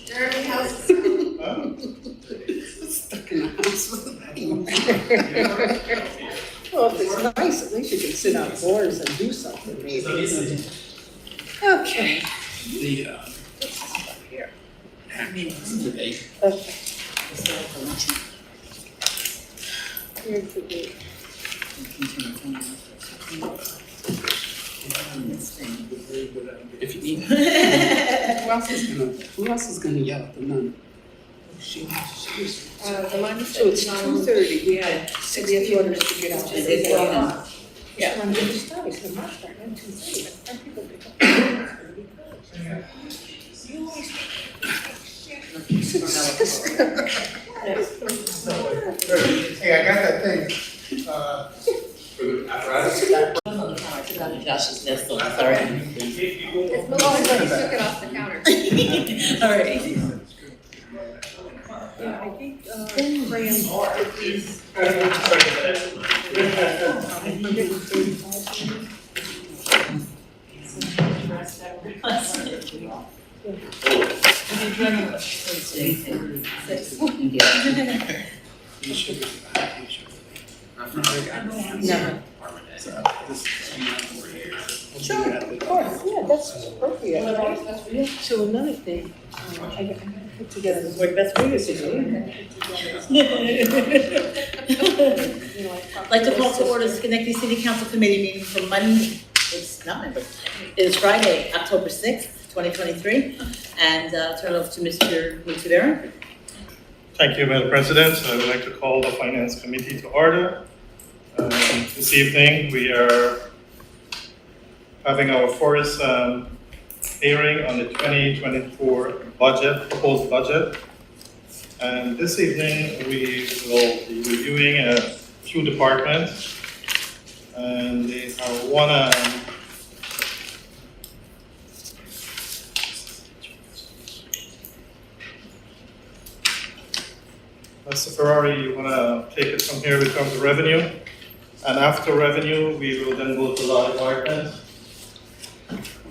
Jeremy, how's Stuck in the house with a Well, if it's nice, at least you can sit outdoors and do something, maybe. Okay. The, Here. actions today. Okay. Here's the date. If you need. Who else is gonna yell at the nun? She was. the line is So it's 2:30, we had 60 orders to get out. Yeah. When we started, so my start at 2:30, but some people pick up. You always Hey, I got that thing. Josh's desk, so sorry. It's moving, but he took it off the counter. All right. Yeah, I think, Graham took these. You should be back, you should be. Never. Sure, of course, yeah, that's appropriate. So another thing, I got put together. This is what best for you to do. I'd like to call to order the Schenectady City Council Committee meeting for Monday, it's not Monday, it is Friday, October 6th, 2023. And turn it over to Mr. Mutavera. Thank you, Madam President. I would like to call the Finance Committee to order. This evening, we are having our first hearing on the 2024 budget, proposed budget. And this evening, we will be reviewing a few departments. And they are one, Mr. Ferrari, you want to take it from here? We come to revenue. And after revenue, we will then go to law department.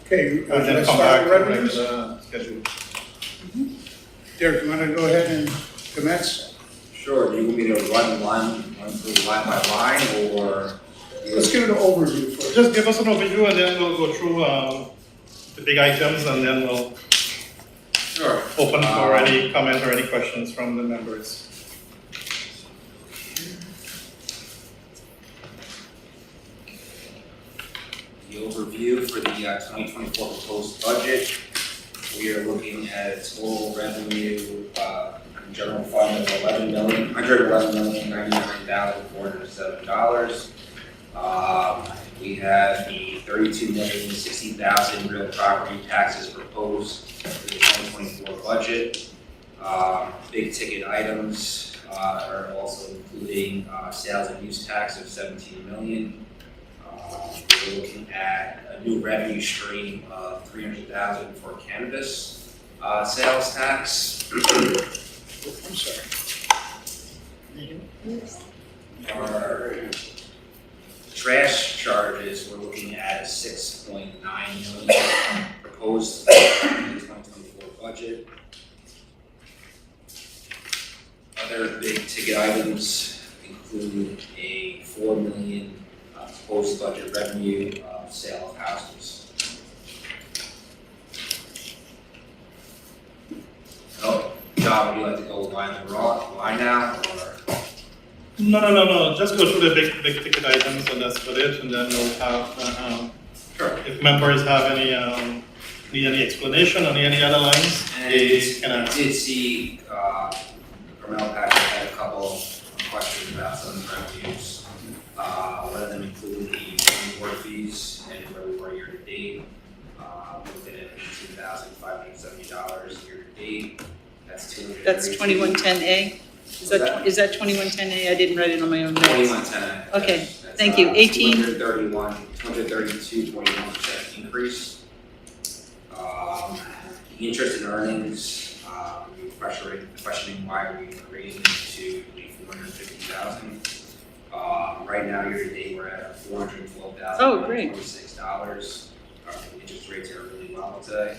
Okay, And then let's come start back the to revenues. the schedule. Derek, you want to go ahead and commence? Sure, do you want me to run through line by line, or? Let's give it an overview first. Just give us an overview and then we'll go through the big items and then we'll Sure. open for any comment or any questions from the members. The overview for the 2024 proposed budget. We are looking at a total revenue, general fund of $111,099,407. We have the $32,060,000 real property taxes proposed for the 2024 budget. Big ticket items are also including sales and use tax of $17 million. We're looking at a new revenue stream of $300,000 for cannabis sales tax. I'm sorry. Our trash charges, we're looking at $6.9 million proposed in the 2024 budget. Other big ticket items include a $4 million proposed budget revenue sale of houses. Oh, John, would you like to go line now, or? No. Just go through the big ticket items and that's about it. And then we'll have, Sure. if members have any, need any explanation on any other lines, they can I ask. did see, Carmel Patrick had a couple of questions about some of the revenues. One of them included the zoning board fees and where we were year to date. Looking at $18,570 year to date. That's $232. That's 2110A? Is that 2110A? I didn't write it on my own notes. 2110. Okay, That's, thank you. 18. 232.1% increase. The interest in earnings, we were questioning why we were raising it to $450,000. Right now, year to date, we're at $412,000. Oh, great. $26. The interest rates are really well today.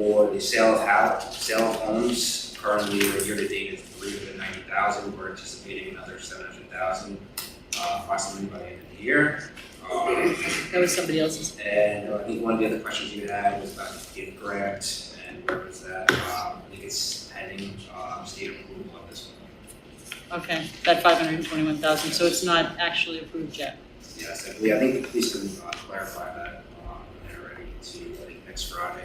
For the sale of homes, currently we're year-to-date is 390,000, we're anticipating another 700,000, approximately by the end of the year. That was somebody else's. And I think one of the other questions you had was about the gift grant, and where was that? I think it's pending, state approval at this point. Okay, that 521,000, so it's not actually approved yet. Yes, I think the police can clarify that, when they're ready to, I think, next Friday,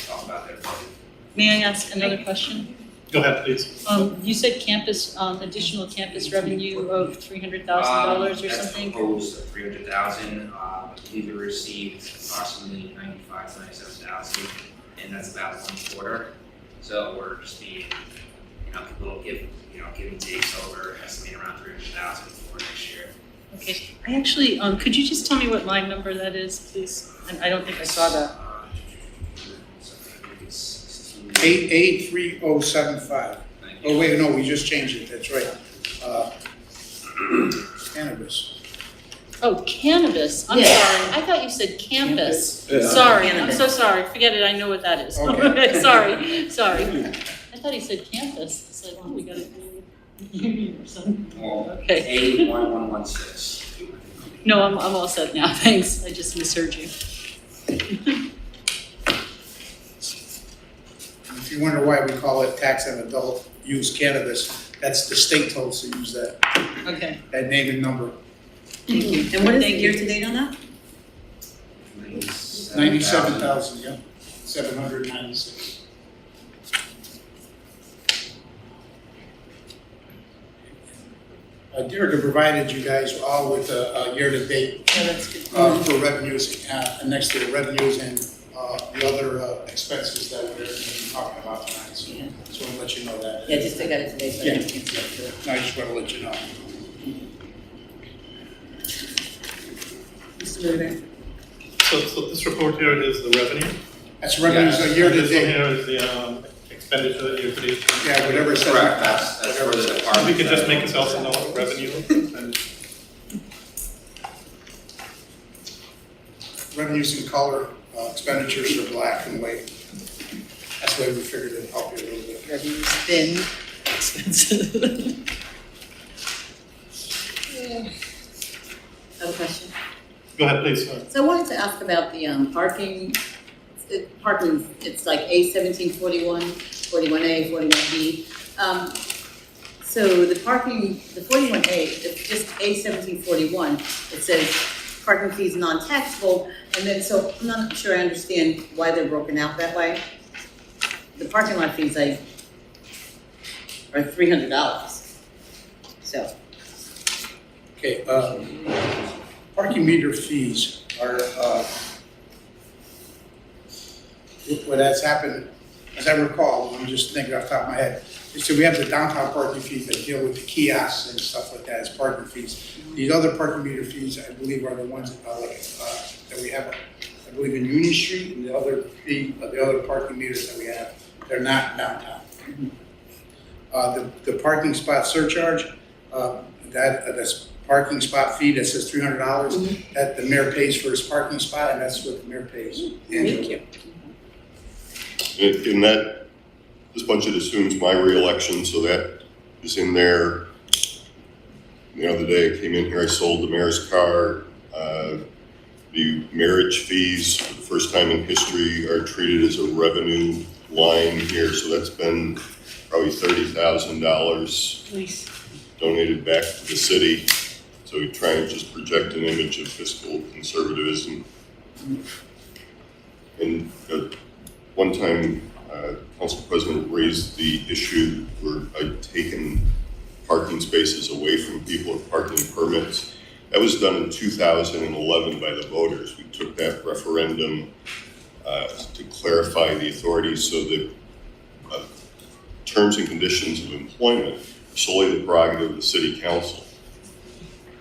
talk about their budget. May I ask another question? Go ahead, please. You said campus, additional campus revenue of $300,000 or something? That's proposed at 300,000, I believe we received approximately 97,000, and that's about 1/4. So we're just being, a little give and take, so we're estimating around 300,000 for next year. Okay, I actually, could you just tell me what line number that is, please? I don't think I saw that. It's 883075. Oh, wait, no, we just changed it, that's right. Cannabis. Oh, cannabis, I'm Yeah. sorry, I thought you said campus. Sorry, I'm Cannabis. so sorry, forget it, I know what that is. Okay. Sorry. I thought he said campus, I said, oh, we gotta do union or something. Well, Okay. 81116. No, I'm all set now, thanks, I just misheard you. If you wonder why we call it tax on adult use cannabis, that's the state told us to use that Okay, name and number. thank you. And what is the Thank year you. to date on that? 97,000, yeah, 796. Deirdre provided you guys all with a year-to-date Yeah, that's good. for revenues, and next to the revenues and the other expenses that we're talking about tonight. So Yeah. just want to let you know that. Yeah, just I got it today, so I Yeah. didn't cancel it. No, I just want to let you know. Mr. Rivera? So this report here is the revenue. That's revenues a And this one year-to-date. here is the expenditure year to date. Yeah, whatever it says. Correct, that's for the department. We can just make it self-know revenue. And Revenues in color, expenditures are black and white. That's the way we figured it'd help you a little bit. Revenue's thin, expensive. I have a question. Go ahead, please. So I wanted to ask about the parking. Parking, it's like A1741, 41A, 41B. So the parking, the 41A, it's just A1741. It says parking fees non-taxable, and then, so I'm not sure I understand why they're broken out that way. The parking lot fees are $300. So, Okay, parking meter fees are, what has happened, as I recall, I'm just thinking off the top of my head, so we have the downtown parking fees that deal with the kiosks and stuff like that as parking fees. These other parking meter fees, I believe, are the ones that we have, I believe in Union Street, and the other fee, the other parking meters that we have, they're not downtown. The parking spot surcharge, that's parking spot fee that says $300, that the mayor pays for his parking spot, and that's what the mayor pays. Thank you. In that, this budget assumes my reelection, so that is in there. The other day I came in here, I sold the mayor's car. The marriage fees, for the first time in history, are treated as a revenue line here, so that's been probably $30,000 Please. donated back to the city. So we try and just project an image of fiscal conservatism. And one time, Council President raised the issue where I'd taken parking spaces away from people with parking permits. That was done in 2011 by the voters. We took that referendum to clarify the authority so that terms and conditions of employment are solely the prerogative of the city council.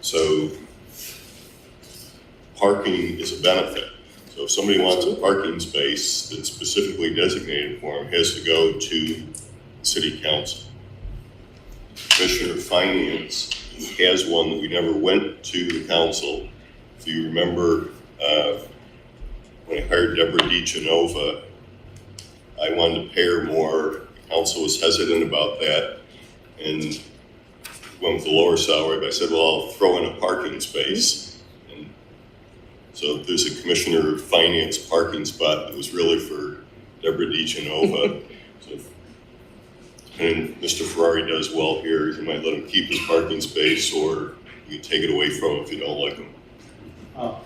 So parking is a benefit. So if somebody wants a parking space that's specifically designated for them, it has to go to city council. Commissioner of Finance has one that we never went to the council. If you remember, when I hired Deborah DiGenova, I wanted to pay her more. Council was hesitant about that and went with the lower salary, but I said, well, I'll throw in a parking space. And so there's a commissioner of finance parking spot that was really for Deborah DeGenova. So and Mr. Ferrari does well here, you might let him keep his parking space or you can take it away from him if you don't like him. Oh,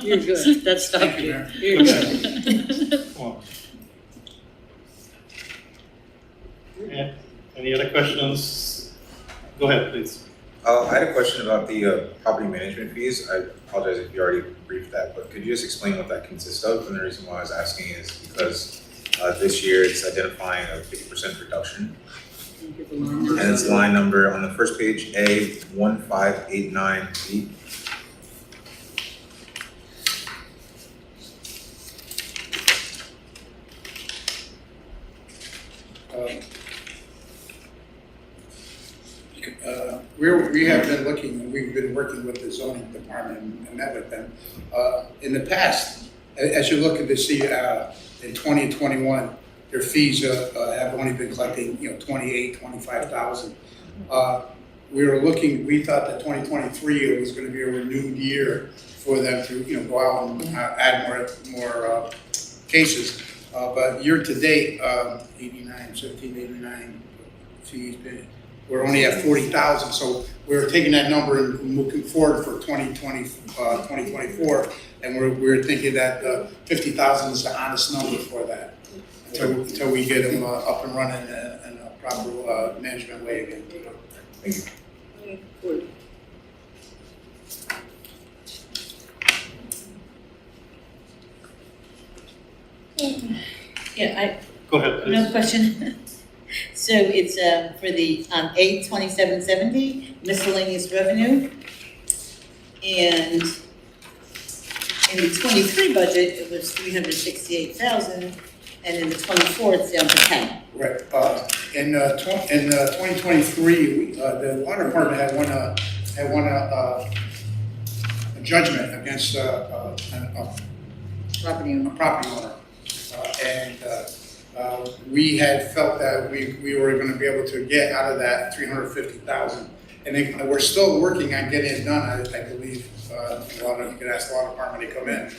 You're good. That's stuff Thank you, you. Mayor. You're good. well. Yeah, any other questions? Go ahead, please. I had a question about the property management fees. I apologize if you already briefed that, but could you just explain what that consists of? And the reason why I was asking is because this year it's identifying a 50% reduction. And it's line number on the first page, A1589B. We have been looking, we've been working with the zoning department and met with them. In the past, as you look at this, in 2021, their fees have only been collecting, $28,000, $25,000. We thought that 2023 was going to be a renewed year for them to, go out and add more cases. But year to date, 89 fees, we're only at 40,000. So we're taking that number and looking forward for 2024, and we're thinking that 50,000 is the honest number for that until we get them up and running in a proper management way again. Thank you. Yeah, Go ahead, please. another question. So it's for the A2770 miscellaneous revenue. And in the 23 budget, it was 368,000, and in the 24, it's down to 10. Right. In 2023, the water department had won a judgment against a Property owner. property owner. We had felt that we were going to be able to get out of that 350,000. And we're still working on getting it done, I believe. You could ask the law department to come in.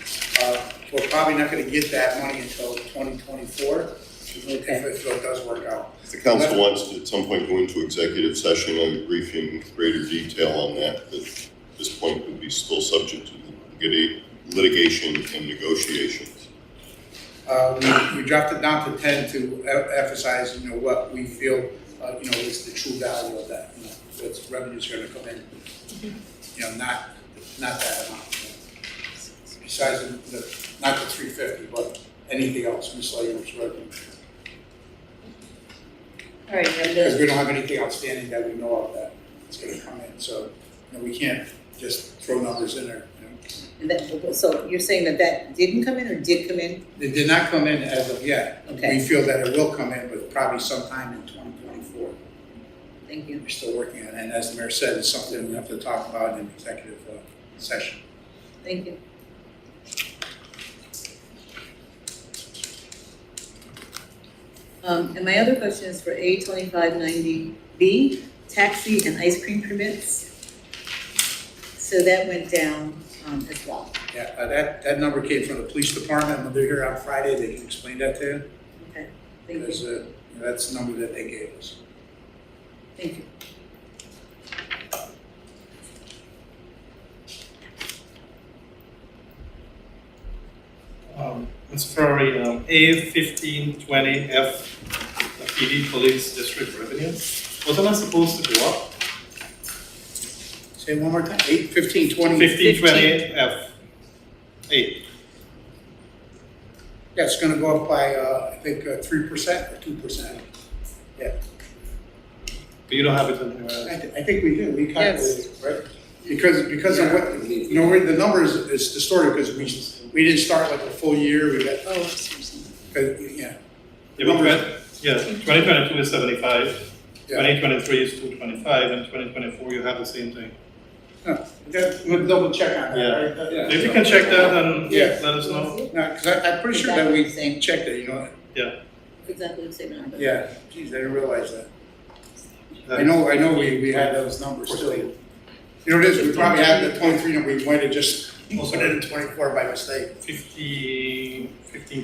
We're probably not going to get that money until 2024, if it does work out. If the council wants to at some point go into executive session, I would brief you in greater detail on that. But at this point would be still subject to litigation and negotiations. We dropped it down to 10 to emphasize, what we feel, is the true value of that. What revenue's going to come in. Not that amount. Besides not the 350, but anything else, miscellaneous revenue. All right, Because we don't have anything outstanding that we know of that is going to come in. So, we can't just throw numbers in there. and so you're saying that didn't come in or did come in? It did not come in as of yet. Okay. We feel that it will come in, but probably sometime in 2024. Thank you. We're still working on it, and as the mayor said, it's something we have to talk about in executive session. Thank you. And my other question is for A2590B, taxi and ice cream permits. So that went down as well. Yeah, that number came from the police department. When they're here on Friday, they can explain that to you. Okay, thank Because you. that's the number that they gave us. Thank you. Mr. Ferrari, A1520F, the PD Police District revenue, wasn't that supposed to go up? Say it one more time, 8, 15, 20? 1520F, 8. Yeah, it's gonna go up by, I think, 3% or 2%. Yeah, But you don't have it in here. I think we do, we calculated, it, right? Because of what, the number is distorted because we didn't start like a full year, we got, Oh, I see. yeah. Yeah, 2022 is 75, Yeah. 2023 is 225, and 2024 you have the same thing. We'll double check on Yeah. that, right? Yeah. If you can check that and Yeah. let us know. No, because I'm pretty sure that Exactly we the same. checked it, you know, Exactly the same number. yeah, geez, I didn't realize that. I know we had those numbers still. You know what it is, we probably had the 23 and we might have just put it in 24 by mistake. 15,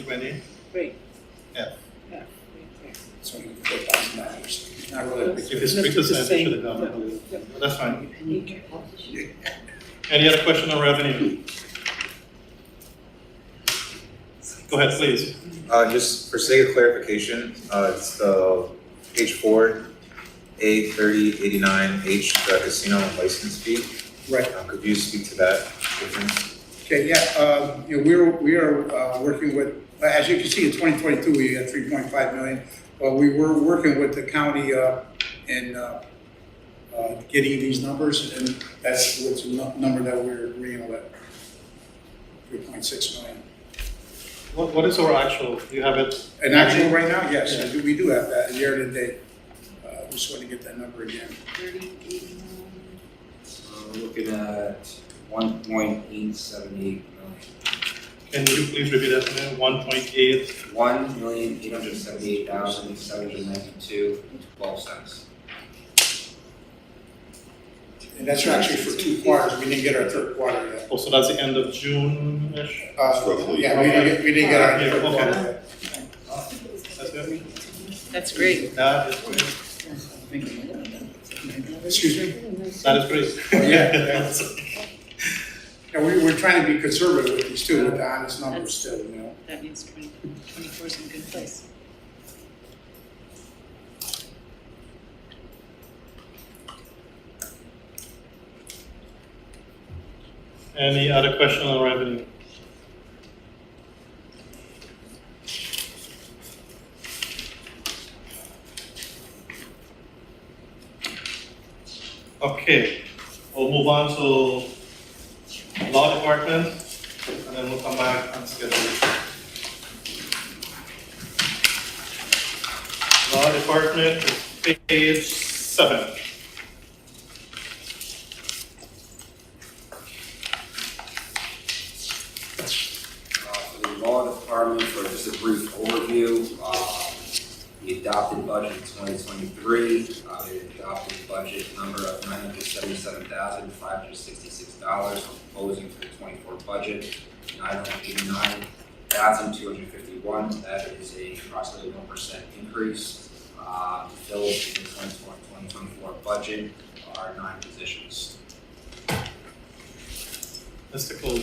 20. Great. It's only $4,000, not really a big If deal. it's 3%, it should have gone. But that's fine. Any other question on revenue? Go ahead, please. Just for sake of clarification, it's the page 4, A3089H, the casino license fee. Right. Could you speak to that difference? Okay, yeah, you know, we are working with, as you can see, in 2022, we had 3.5 million. We were working with the county in getting these numbers, and that's what's the number that we're agreeing with, 3.6 million. What is our actual? Do you have it? And actual right now, yes, we do have that year to date. Just want to get that number again. So we're looking at 1.878 million. Can you please repeat that to me? 1.8. 1,878,792.12 And that's actually for 2 quarters. We didn't get our third quarter yet. Oh, so that's the end of June-ish? roughly. Yeah, we didn't get our Yeah, third okay. quarter yet. That's good? That's great. That is great. Excuse me? That is great. Yeah. Yeah, we're trying to be conservative with these too, with the honest numbers still, you know. That means 24 is in a good place. Any other question on revenue? Okay, we'll move on to law department, and then we'll come back on schedule. Law department is page 7. For the law department, for just a brief overview, the adopted budget in 2023, the adopted budget number of $977,566. We're proposing for the 24 budget, $989,251. That is a approximately 1% increase. Filled in the 2024 budget are 9 positions. Mr. Cole.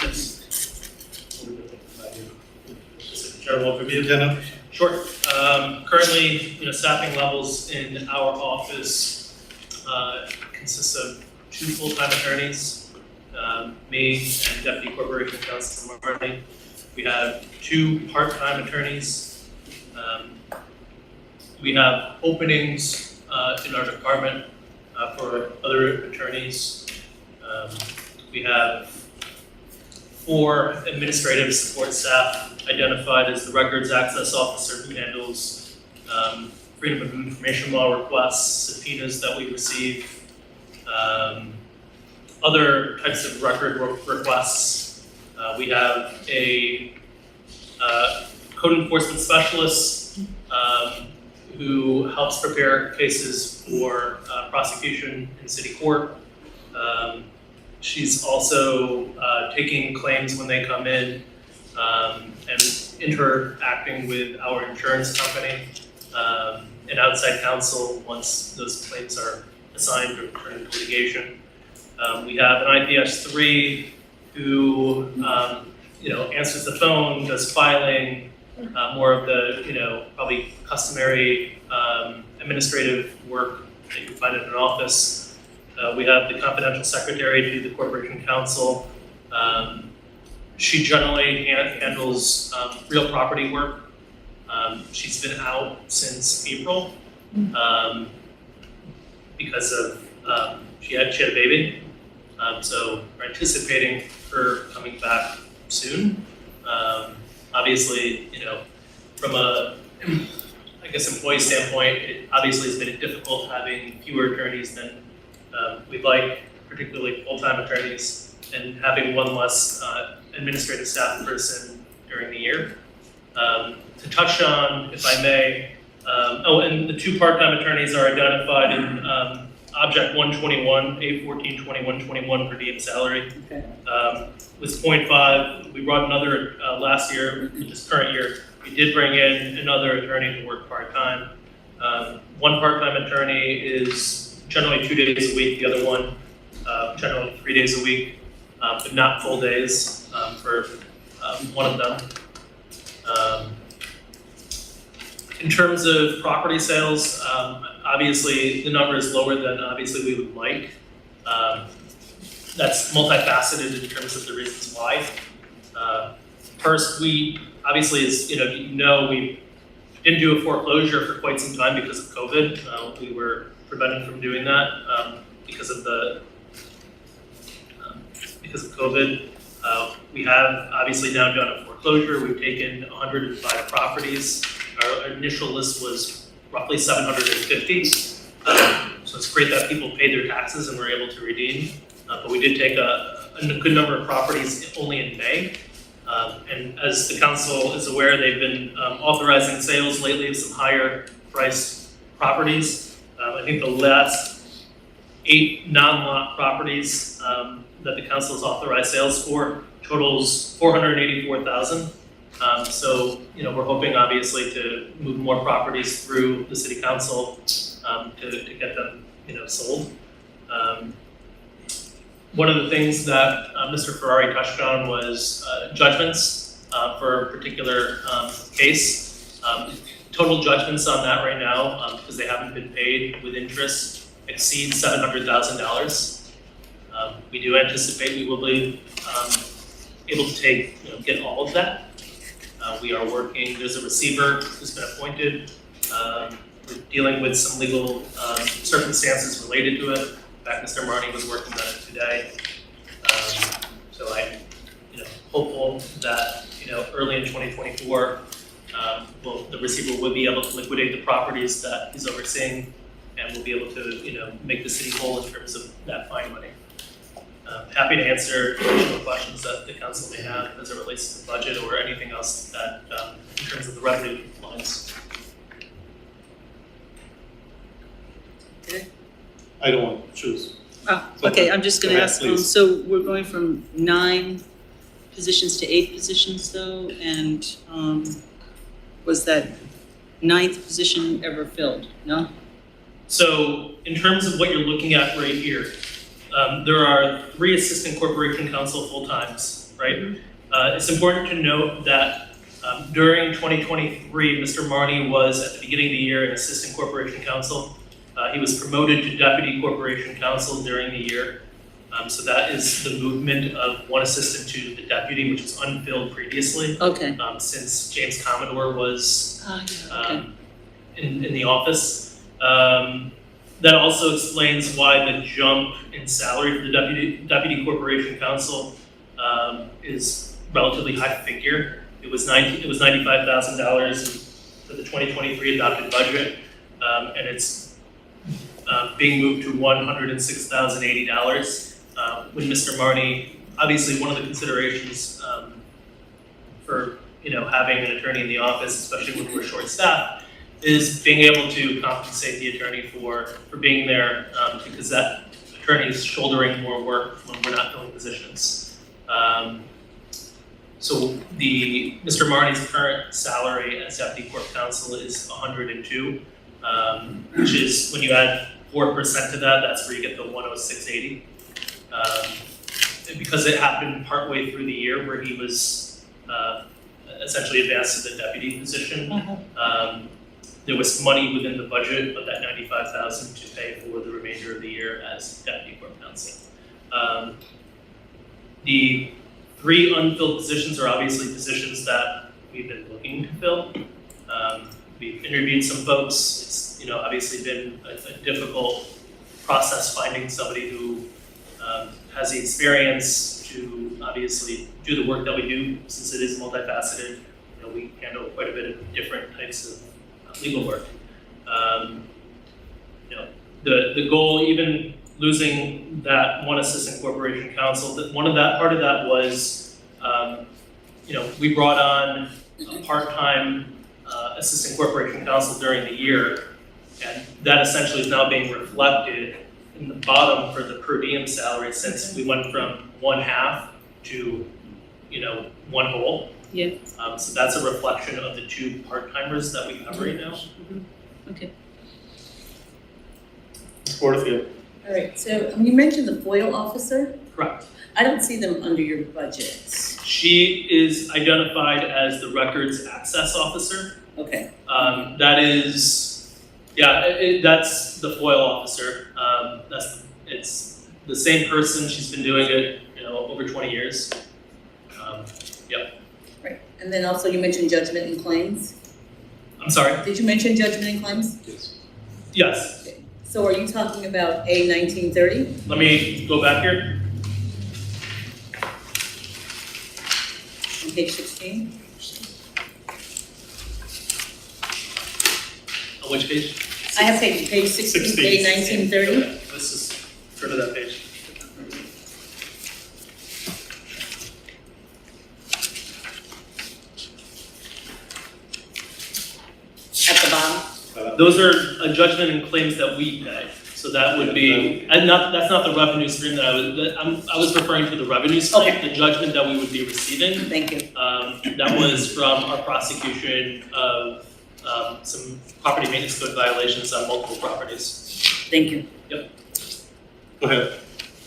Yes. Just a general overview. Jenna? Sure. Currently, staffing levels in our office consists of 2 full-time attorneys, me and Deputy Corporation Counsel Marty. We have 2 part-time attorneys. We have openings in our department for other attorneys. We have 4 administrative support staff identified as the records access officer who handles freedom of information law requests, subpoenas that we receive, other types of record requests. We have a code enforcement specialist who helps prepare cases for prosecution in city court. She's also taking claims when they come in and interacting with our insurance company and outside counsel once those claims are assigned or turned into litigation. We have an IPS 3 who answers the phone, does filing, more of the probably customary administrative work that you find in an office. We have the confidential secretary to the corporation counsel. She generally handles real property work. She's been out since April because of she had a baby. So we're anticipating her coming back soon. Obviously, from a employee standpoint, it obviously has been difficult having fewer attorneys than we'd like. particularly full-time attorneys, and having one less administrative staff person during the year. To touch on, if I may, and the 2 part-time attorneys are identified in Object 121, A142121 per diem salary. Okay. Was 0.5. We brought another last year, this current year. We did bring in another attorney to work part-time. One part-time attorney is generally 2 days a week, the other one generally 3 days a week, but not full days for one of them. In terms of property sales, obviously the number is lower than obviously we would like. That's multifaceted in terms of the reasons why. First, we obviously, as we didn't do a foreclosure for quite some time because of COVID. We were prevented from doing that because of COVID. We have obviously now done a foreclosure. We've taken 105 properties. Our initial list was roughly 750. So it's great that people paid their taxes and were able to redeem. But we did take a good number of properties only in May. And as the council is aware, they've been authorizing sales lately of some higher priced properties. I think the last 8 non-lot properties that the council has authorized sales for totals $484,000. So, we're hoping obviously to move more properties through the city council to get them, sold. One of the things that Mr. Ferrari touched on was judgments for a particular case. Total judgments on that right now, because they haven't been paid with interest, exceed $700,000. We do anticipate we will be able to get all of that. We are working, there's a receiver who's been appointed. We're dealing with some legal circumstances related to it. In fact, Mr. Marnie was working on it today. So I'm hopeful that early in 2024, the receiver will be able to liquidate the properties that he's overseeing, and we'll be able to make the city whole in terms of that fine money. Happy to answer additional questions that the council may have as it relates to the budget or anything else that in terms of the revenue lines. I don't want to choose. Oh, okay, I'm just gonna Go ahead, ask, please. so we're going from 9 positions to 8 positions though, and was that 9th position ever filled? No? So in terms of what you're looking at right here, there are 3 assistant corporation counsel full-times, right? It's important to note that during 2023, Mr. Marnie was at the beginning of the year an assistant corporation counsel. He was promoted to deputy corporation counsel during the year. So that is the movement of 1 assistant to the deputy, which was unfilled previously. Okay. Since James Commodore was Okay. in the office. That also explains why the jump in salary for the deputy corporation counsel is relatively high figure. It was $95,000 for the 2023 adopted budget, and it's being moved to $106,080. When Mr. Marnie, obviously one of the considerations for having an attorney in the office, especially when we're short-staffed, is being able to compensate the attorney for being there, because that attorney is shouldering more work when we're not filling positions. So Mr. Marnie's current salary as deputy corp counsel is $102, which is when you add 4% to that, that's where you get the $106.80. Because it happened partway through the year where he was essentially advanced to the deputy position. There was money within the budget of that $95,000 to pay for the remainder of the year as deputy corp counsel. The 3 unfilled positions are obviously positions that we've been looking to fill. We've interviewed some folks. It's obviously been a difficult process finding somebody who has the experience to obviously do the work that we do, since it is multifaceted. We handle quite a bit of different types of legal work. The goal, even losing that one assistant corporation counsel, that part of that was, we brought on a part-time assistant corporation counsel during the year, and that essentially is now being reflected in the bottom for the per diem salary, since we went from 1/2 to, one whole. Yeah. So that's a reflection of the 2 part-timers that we have right now. Okay. Porterfield. All right, so you mentioned the FOIL officer. Correct. I don't see them under your budget. She is identified as the records access officer. Okay, That is, that's the FOIL officer. It's the same person. She's been doing it, over 20 years. right. And then also you mentioned judgment and claims. I'm sorry. Did you mention judgment and claims? Yes. So are you talking about A 1930? Let me go back here. On page 16? On which page? I have page 16, A 1930. Okay, this is, turn to that page. At the bottom? Those are judgment and claims that we pay. So that would be, and that's not the revenue stream that I was referring to the revenue stream, Okay. the judgment that we would be receiving. Thank you. That was from our prosecution of some property maintenance code violations on multiple properties. Thank you. Go ahead.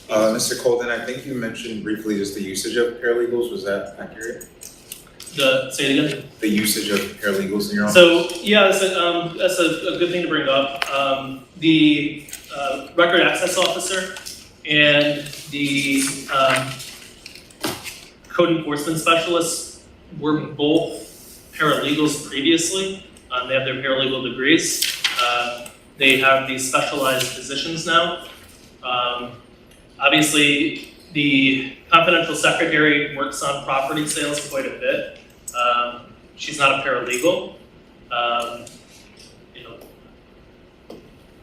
Mr. Colden, I think you mentioned briefly just the usage of paralegals, was that accurate? Say it again? The usage of paralegals in your office? So, yeah, that's a good thing to bring up. The record access officer and the code enforcement specialist were both paralegals previously. They have their paralegal degrees. They have these specialized positions now. Obviously, the confidential secretary works on property sales quite a bit. She's not a paralegal.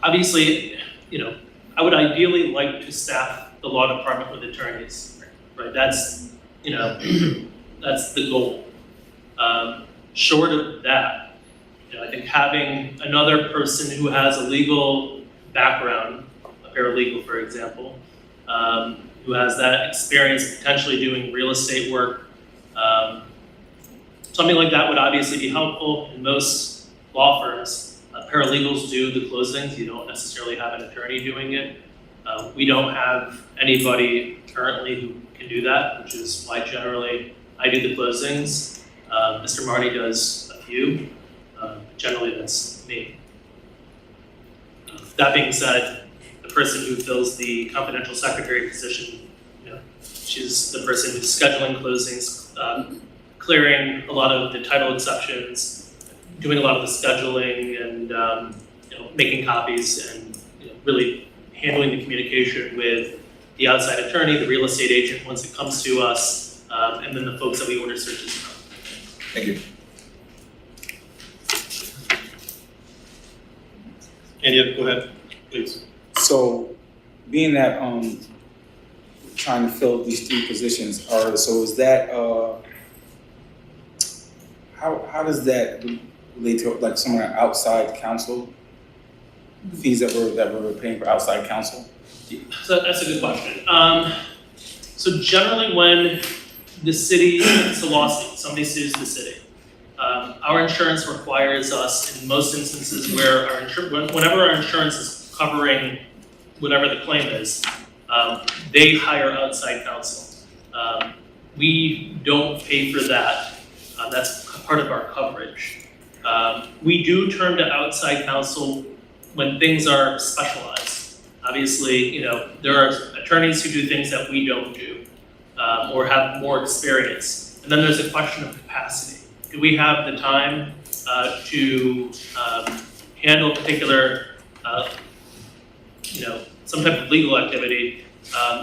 Obviously, I would ideally like to staff the law department with attorneys, right? That's, that's the goal. Short of that, I think having another person who has a legal background, a paralegal, for example, who has that experience potentially doing real estate work, something like that would obviously be helpful. In most law firms, paralegals do the closings. You don't necessarily have an attorney doing it. We don't have anybody currently who can do that, which is why generally I do the closings. Mr. Marty does a few. Generally, that's me. That being said, the person who fills the confidential secretary position, she's the person who's scheduling closings, clearing a lot of the title exceptions, doing a lot of the scheduling, and making copies, and really handling the communication with the outside attorney, the real estate agent once it comes to us, and then the folks that we order searches from. Thank you. Andy, go ahead, please. So, being that trying to fill these 3 positions, so is that how does that relate to like some of our outside counsel fees that we're paying for outside counsel? So that's a good question. So generally, when the city, it's a lawsuit, somebody sues the city. Our insurance requires us, in most instances where whenever our insurance is covering whatever the claim is, they hire outside counsel. We don't pay for that. That's part of our coverage. We do turn to outside counsel when things are specialized. Obviously, there are attorneys who do things that we don't do, or have more experience. And then there's a question of capacity. Do we have the time to handle particular, some type of legal activity?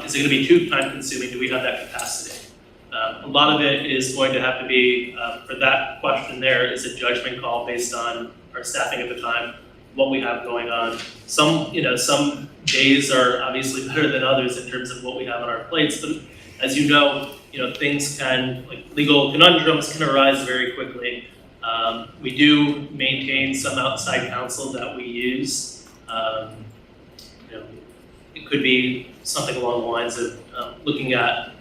Is it going to be too time consuming? Do we have that capacity? A lot of it is going to have to be, for that question there, is a judgment call based on our staffing at the time. what we have going on. Some days are obviously better than others in terms of what we have on our plates, but as you know, things can, like legal conundrums can arise very quickly. We do maintain some outside counsel that we use. It could be something along the lines of looking at,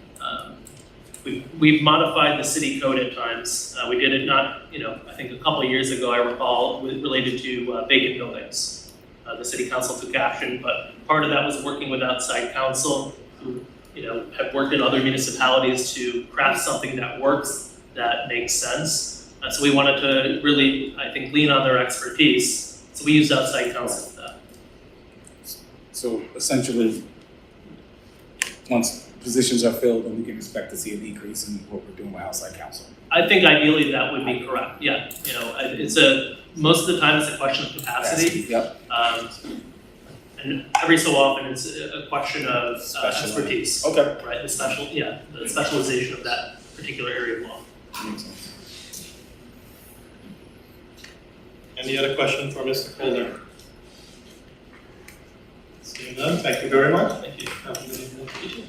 we've modified the city code at times. We did it not, I think a couple of years ago, I recall, related to vacant buildings. The city council took action, but part of that was working with outside counsel who, have worked in other municipalities to craft something that works, that makes sense. So we wanted to really, I think, lean on their expertise. So we used outside counsel for that. So essentially, once positions are filled, then we can expect to see a decrease in what we're doing with outside counsel. I think ideally that would be correct, yeah. Most of the time it's a question of capacity. Yep. And every so often it's a question of expertise. Okay. Right, the specialization of that particular area of law. Makes sense. Any other question for Mr. Holder? Seeing none, thank you very much. Thank you. Have a good evening.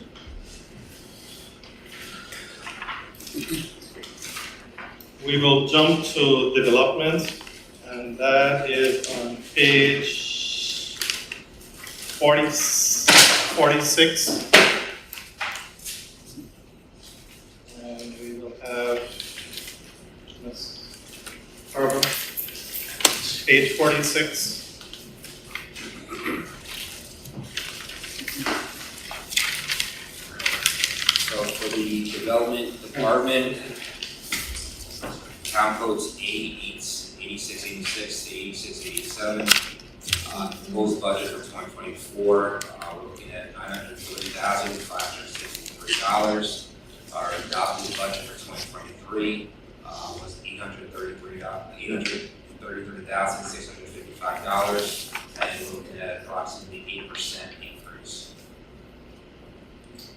We will jump to development, and that is on page 46. And we will have Ms. Herbert, page 46. So for the development department, town codes 8686 to 8687. Proposed budget for 2024, we're looking at $930,563. Our adopted budget for 2023 was $833,655, and we're looking at approximately 8% increase.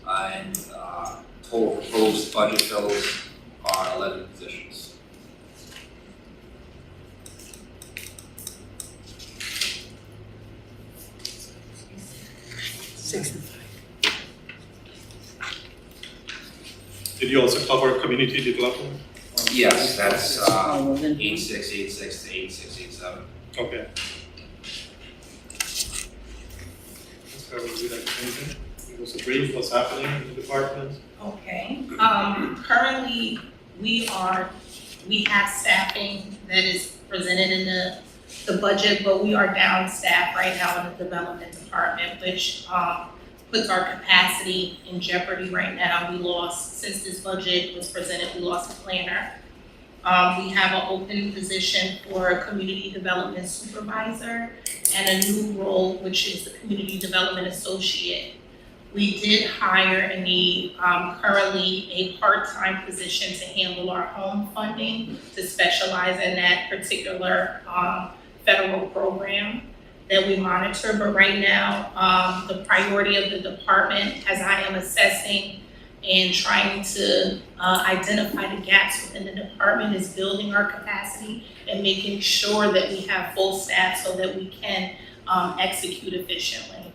And total proposed budget fills are 11 positions. Did you also cover community development? Yes, that's 8686 to 8687. Okay. So would you like to anything? Give us a brief, what's happening in the department? Okay, currently, we have staffing that is presented in the budget, but we are down staff right now in the development department, which, puts our capacity in jeopardy right now. We lost, since this budget was presented, we lost a planner. We have an open position for a community development supervisor and a new role, which is the community development associate. We did hire and need currently a part-time position to handle our home funding, to specialize in that particular federal program that we monitor. But right now, the priority of the department, as I am assessing and trying to identify the gaps within the department, is building our capacity and making sure that we have full staff so that we can execute efficiently.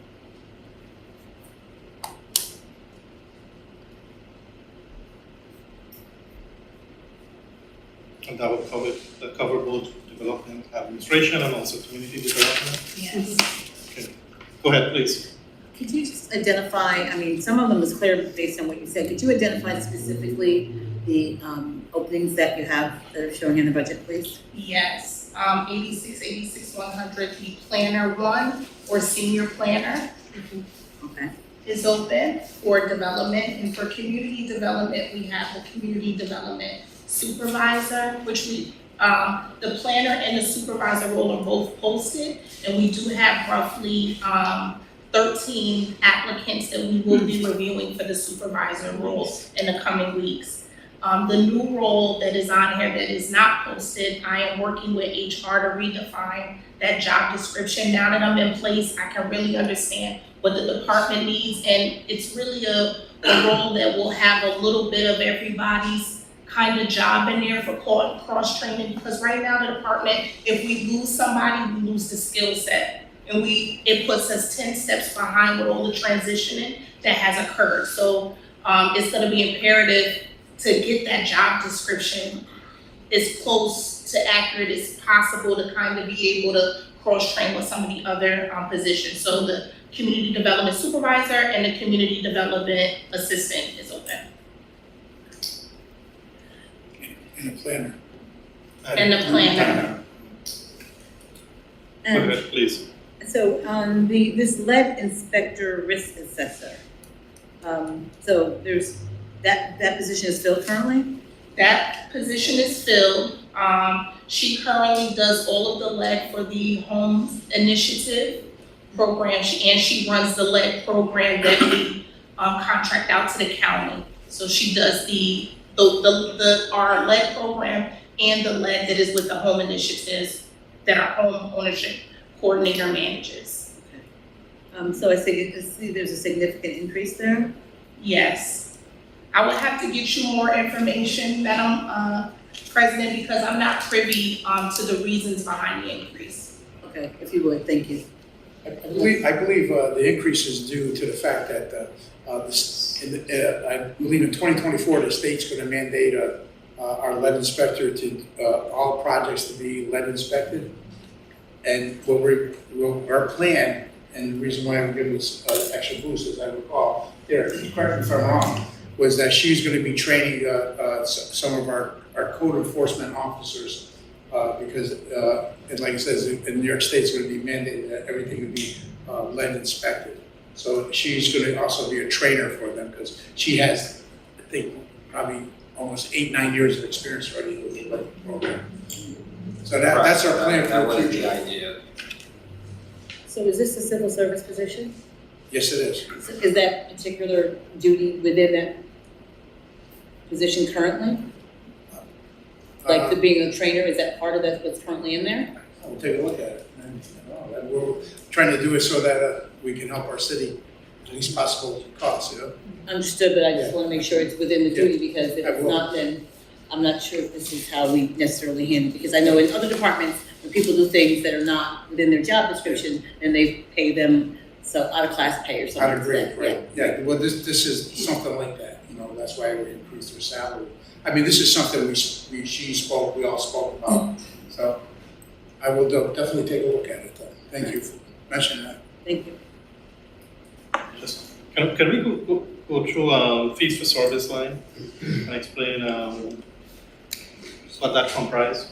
And that would cover both development administration and also community development? Yes. Okay. Go ahead, please. Could you just identify, some of them was clear based on what you said. Could you identify specifically the openings that you have that are showing in the budget, please? Yes, 86, 100, the planner one, or senior planner, Okay. is open for development. And for community development, we have the community development supervisor, which the planner and the supervisor role are both posted, and we do have roughly 13 applicants that we will be reviewing for the supervisor role in the coming weeks. The new role that is on here that is not posted, I am working with HR to redefine that job description. Now that I'm in place, I can really understand what the department needs, and it's really a role that will have a little bit of everybody's kind of job in there for cross-training, because right now the department, if we lose somebody, we lose the skill set. And it puts us 10 steps behind with all the transitioning that has occurred. So it's gonna be imperative to get that job description as close to accurate as possible to kind of be able to cross-train with some of the other positions. So the community development supervisor and the community development assistant is open. And a planner. And the planner. Go ahead, please. So this lead inspector risk assessor, so there's, that position is filled currently? That position is filled. She currently does all of the lead for the Homes Initiative program. She runs the lead program that we contract out to the county. So she does our lead program and the lead that is with the home initiatives that our home ownership coordinator manages. So I see there's a significant increase there? Yes. I would have to get you more information, Madam President, because I'm not privy to the reasons behind the increase. Okay, if you would, thank you. I believe the increase is due to the fact that I believe in 2024, the state's going to mandate our lead inspector to all projects to be lead inspected. And our plan, and the reason why I'm giving this extra boost, as I recall, correct me if I'm wrong, was that she's going to be training some of our code enforcement officers because, and like it says, in New York State, it's going to be mandated that everything would be lead inspected. So she's going to also be a trainer for them because she has, I think, probably almost 8-9 years of experience already with the lead program. So that's our plan That for was the the future. idea. So is this a civil service position? Yes, it is. So is that particular duty within that position currently? Like the being a trainer, is that part of that what's currently in there? We'll take a look at it. And, we're trying to do it so that we can help our city at the least possible cost, Understood, but I just want to make sure it's within the duty because if I it's will. not, then I'm not sure if this is how we necessarily handle it. Because I know in other departments, when people do things that are not within their job description, then they pay them out of class pay or something. I'd agree, like that. right? Yeah, well, this is something like that, that's why we increased their salary. I mean, this is something we all spoke about, so I will definitely take a look at it, though. Thank you for mentioning that. Thank you. Can we go through fees for service line and explain what that comprises?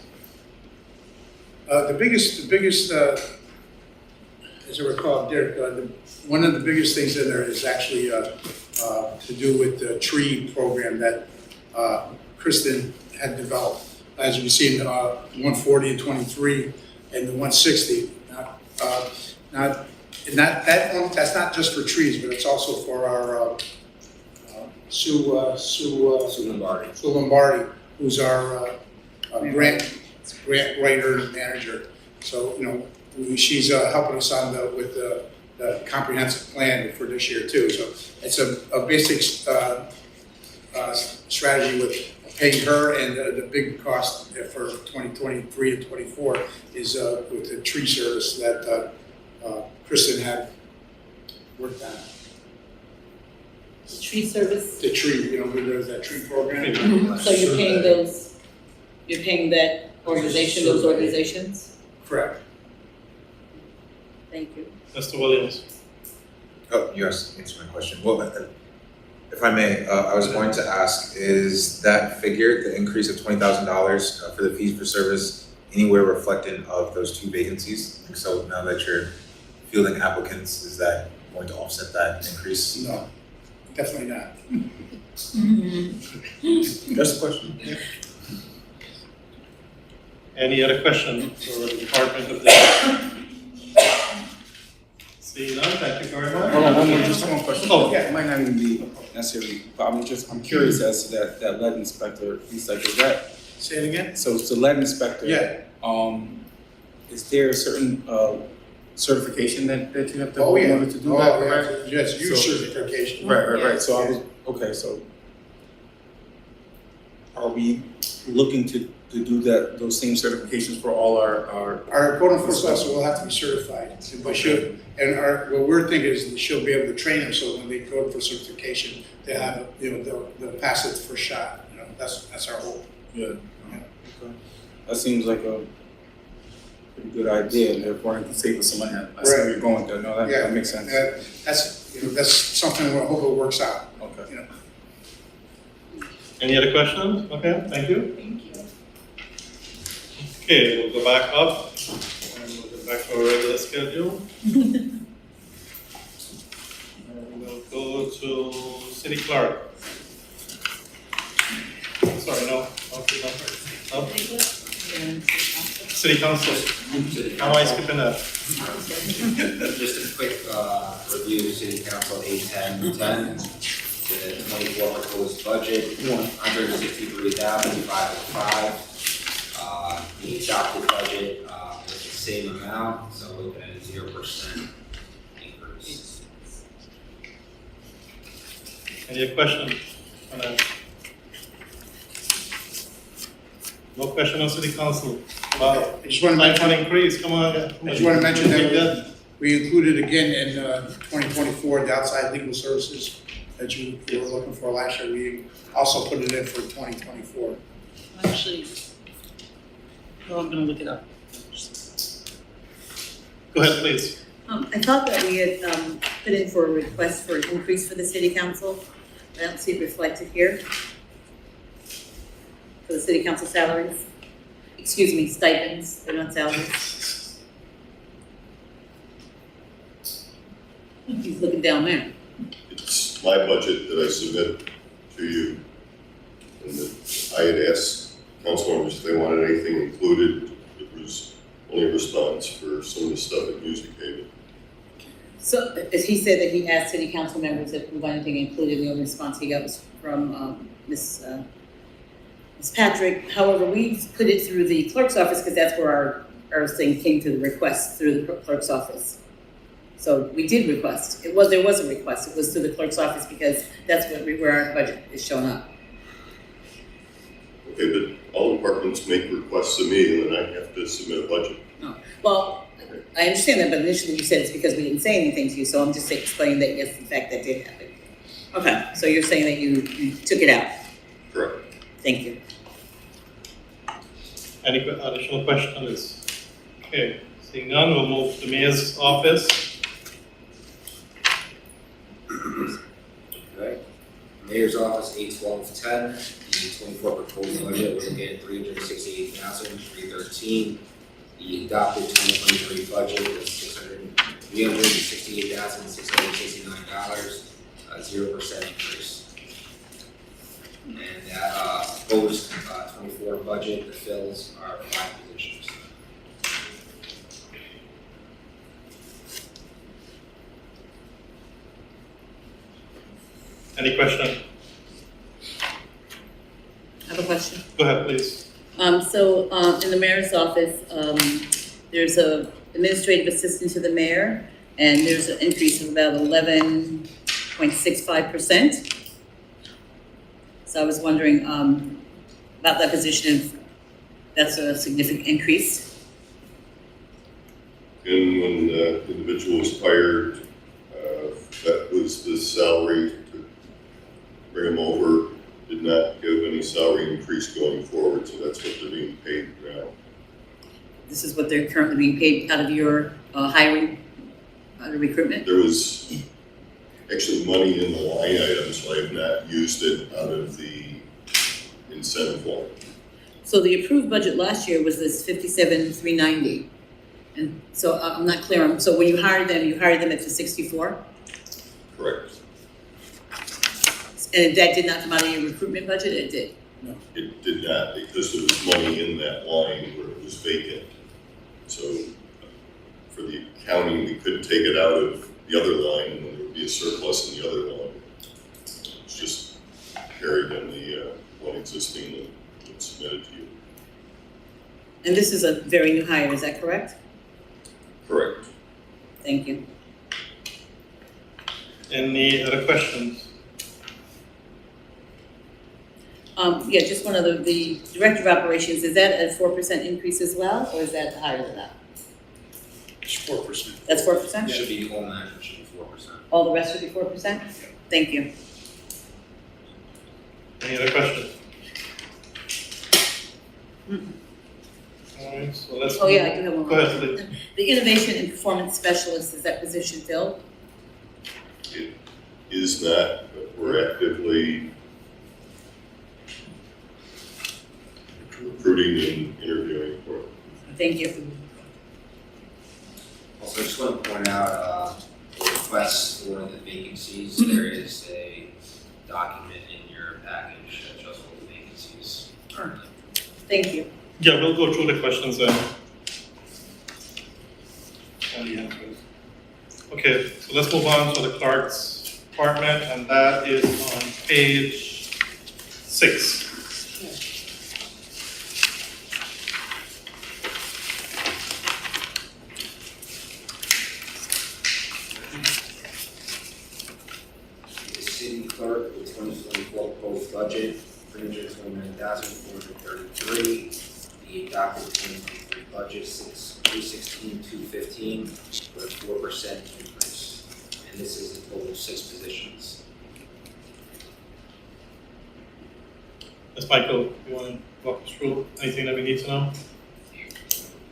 The biggest, as I recall, Derek, one of the biggest things in there is actually to do with the tree program that Kristen had developed. As you can see in 140 and 23 and the 160. That's not just for trees, but it's also for our Sue Lombardi, who's our grant writer and manager. So she's helping us on with the comprehensive plan for this year too. So it's a basic strategy with paying her, and the big cost for 2023 and 24 is with the tree service that Kristen had worked on. The tree service, The tree, there's that tree program. so you're paying that organization, those organizations? Correct. Thank you. Mr. Williams. Oh, you answered my question. Well, if I may, I was going to ask, is that figure, the increase of $20,000 for the fees for service, anywhere reflecting of those 2 vacancies? So now that you're fielding applicants, is that going to offset that increase? No, definitely not. Just a question. Any other question for the Department of the? Seeing none, thank you very much. Hold on, just one question. Oh. Yeah, it might not even be necessarily, but I'm curious as to that lead inspector, he's like, is that, Say it again? so it's the lead inspector. Yeah. Is there a certain certification that you have to Oh, hold in yeah. order to do that, Oh, correct? yes, use So- certification. Right, so I was, okay, so are we looking to do those same certifications for all our? Our code enforcement officer will have to be certified, but what we're thinking is that she'll be able to train them, so when they go for certification, they have, they'll pass it the first shot, that's our hope. Yeah. Okay. That seems like a pretty good idea, and therefore it can save us some money. I see where you're going there. No, that makes sense. That's something we hope it works out. Okay. Any other questions? Okay, thank you. Thank you. Okay, we'll go back up, and we'll go back to our regular schedule. And we'll go to city clerk. Sorry, no. City council. How am I skipping that? Just a quick review, city council 8/10/10, the 24 proposed budget, 163,505. The adopted budget is the same amount, so we're looking at a 0% increase. Any questions on that? No question on city council? Wow, I just want to mention, increase, come on. I just want to mention that we included again in 2024, the outside legal services that you were looking for last year. We also put it in for 2024. Actually, I'm gonna look it up. Go ahead, please. I thought that we had put in for a request for an increase for the city council. I don't see it reflected here. For the city council salaries. Excuse me, stipends, they're not salaries. He's looking down there. It's my budget that I submit to you. And that I had asked council members if they wanted anything included. It was only a response for some of the stuff at Music Haven. So, as he said that he asked city council members if we want anything included, the only response he got was from Ms. Patrick. However, we put it through the clerk's office because that's where our thing came to the request through the clerk's office. So we did request. There was a request. It was through the clerk's office because that's where our budget is showing up. Okay, but all departments make requests to me and then I have to submit a budget. No. Well, I understand that, but initially you said it's because we didn't say anything to you, so I'm just explaining that yes, in fact, that did happen. Okay, so you're saying that you took it out. Correct. Thank you. Any additional questions on this? Okay, seeing none, we'll move to the mayor's office. Okay. Mayor's office 8/12/10, the 24 proposed budget was again 368,313. The adopted 2023 budget was $368,669, a 0% increase. And that proposed 24 budget, the fills are 5 positions. Any question? I have a question. Go ahead, please. In the mayor's office, there's a administrative assistant to the mayor, and there's an increase of about 11.65%. So I was wondering about that position, if that's a significant increase. And when the individual was hired, that was the salary to bring him over. Did not give any salary increase going forward, so that's what they're being paid now. This is what they're currently being paid out of your hiring, out of recruitment? There was actually money in the line item, so I have not used it out of the incentive line. So the approved budget last year was this 57,390. And so I'm not clear on, so when you hired them at the 64? Correct. And that did not come out of your recruitment budget? It did? No. It did not, because there was money in that line where it was vacant. So for the accounting, we couldn't take it out of the other line, and then there would be a surplus in the other line. It's just carried in the one existing and submitted to you. And this is a very new hire, is that correct? Correct. Thank you. Any other questions? Yeah, just one other, the Director of Operations, is that a 4% increase as well, or is that higher than that? It's 4%. That's 4%? Should be, all management should be 4%. All the rest would be 4%? Thank you. Any other questions? Alright, so let's. Oh, yeah, I do have one Go more. ahead, please. The Innovation and Performance Specialist, is that position filled? It is not, but we're actively recruiting and interviewing for it. Thank you. Also, just want to point out, the request for the vacancies, there is a document in your package that shows all the vacancies currently. Thank you. Yeah, we'll go through the questions then. And the answers. Okay, so let's move on to the clerk's department, and that is on page 6. The city clerk, the 2024 proposed budget, $329,433. The adopted 2023 budget, $316,215, with a 4% increase. And this is a total of 6 positions. Ms. Michael, you want to walk us through anything that we need to know?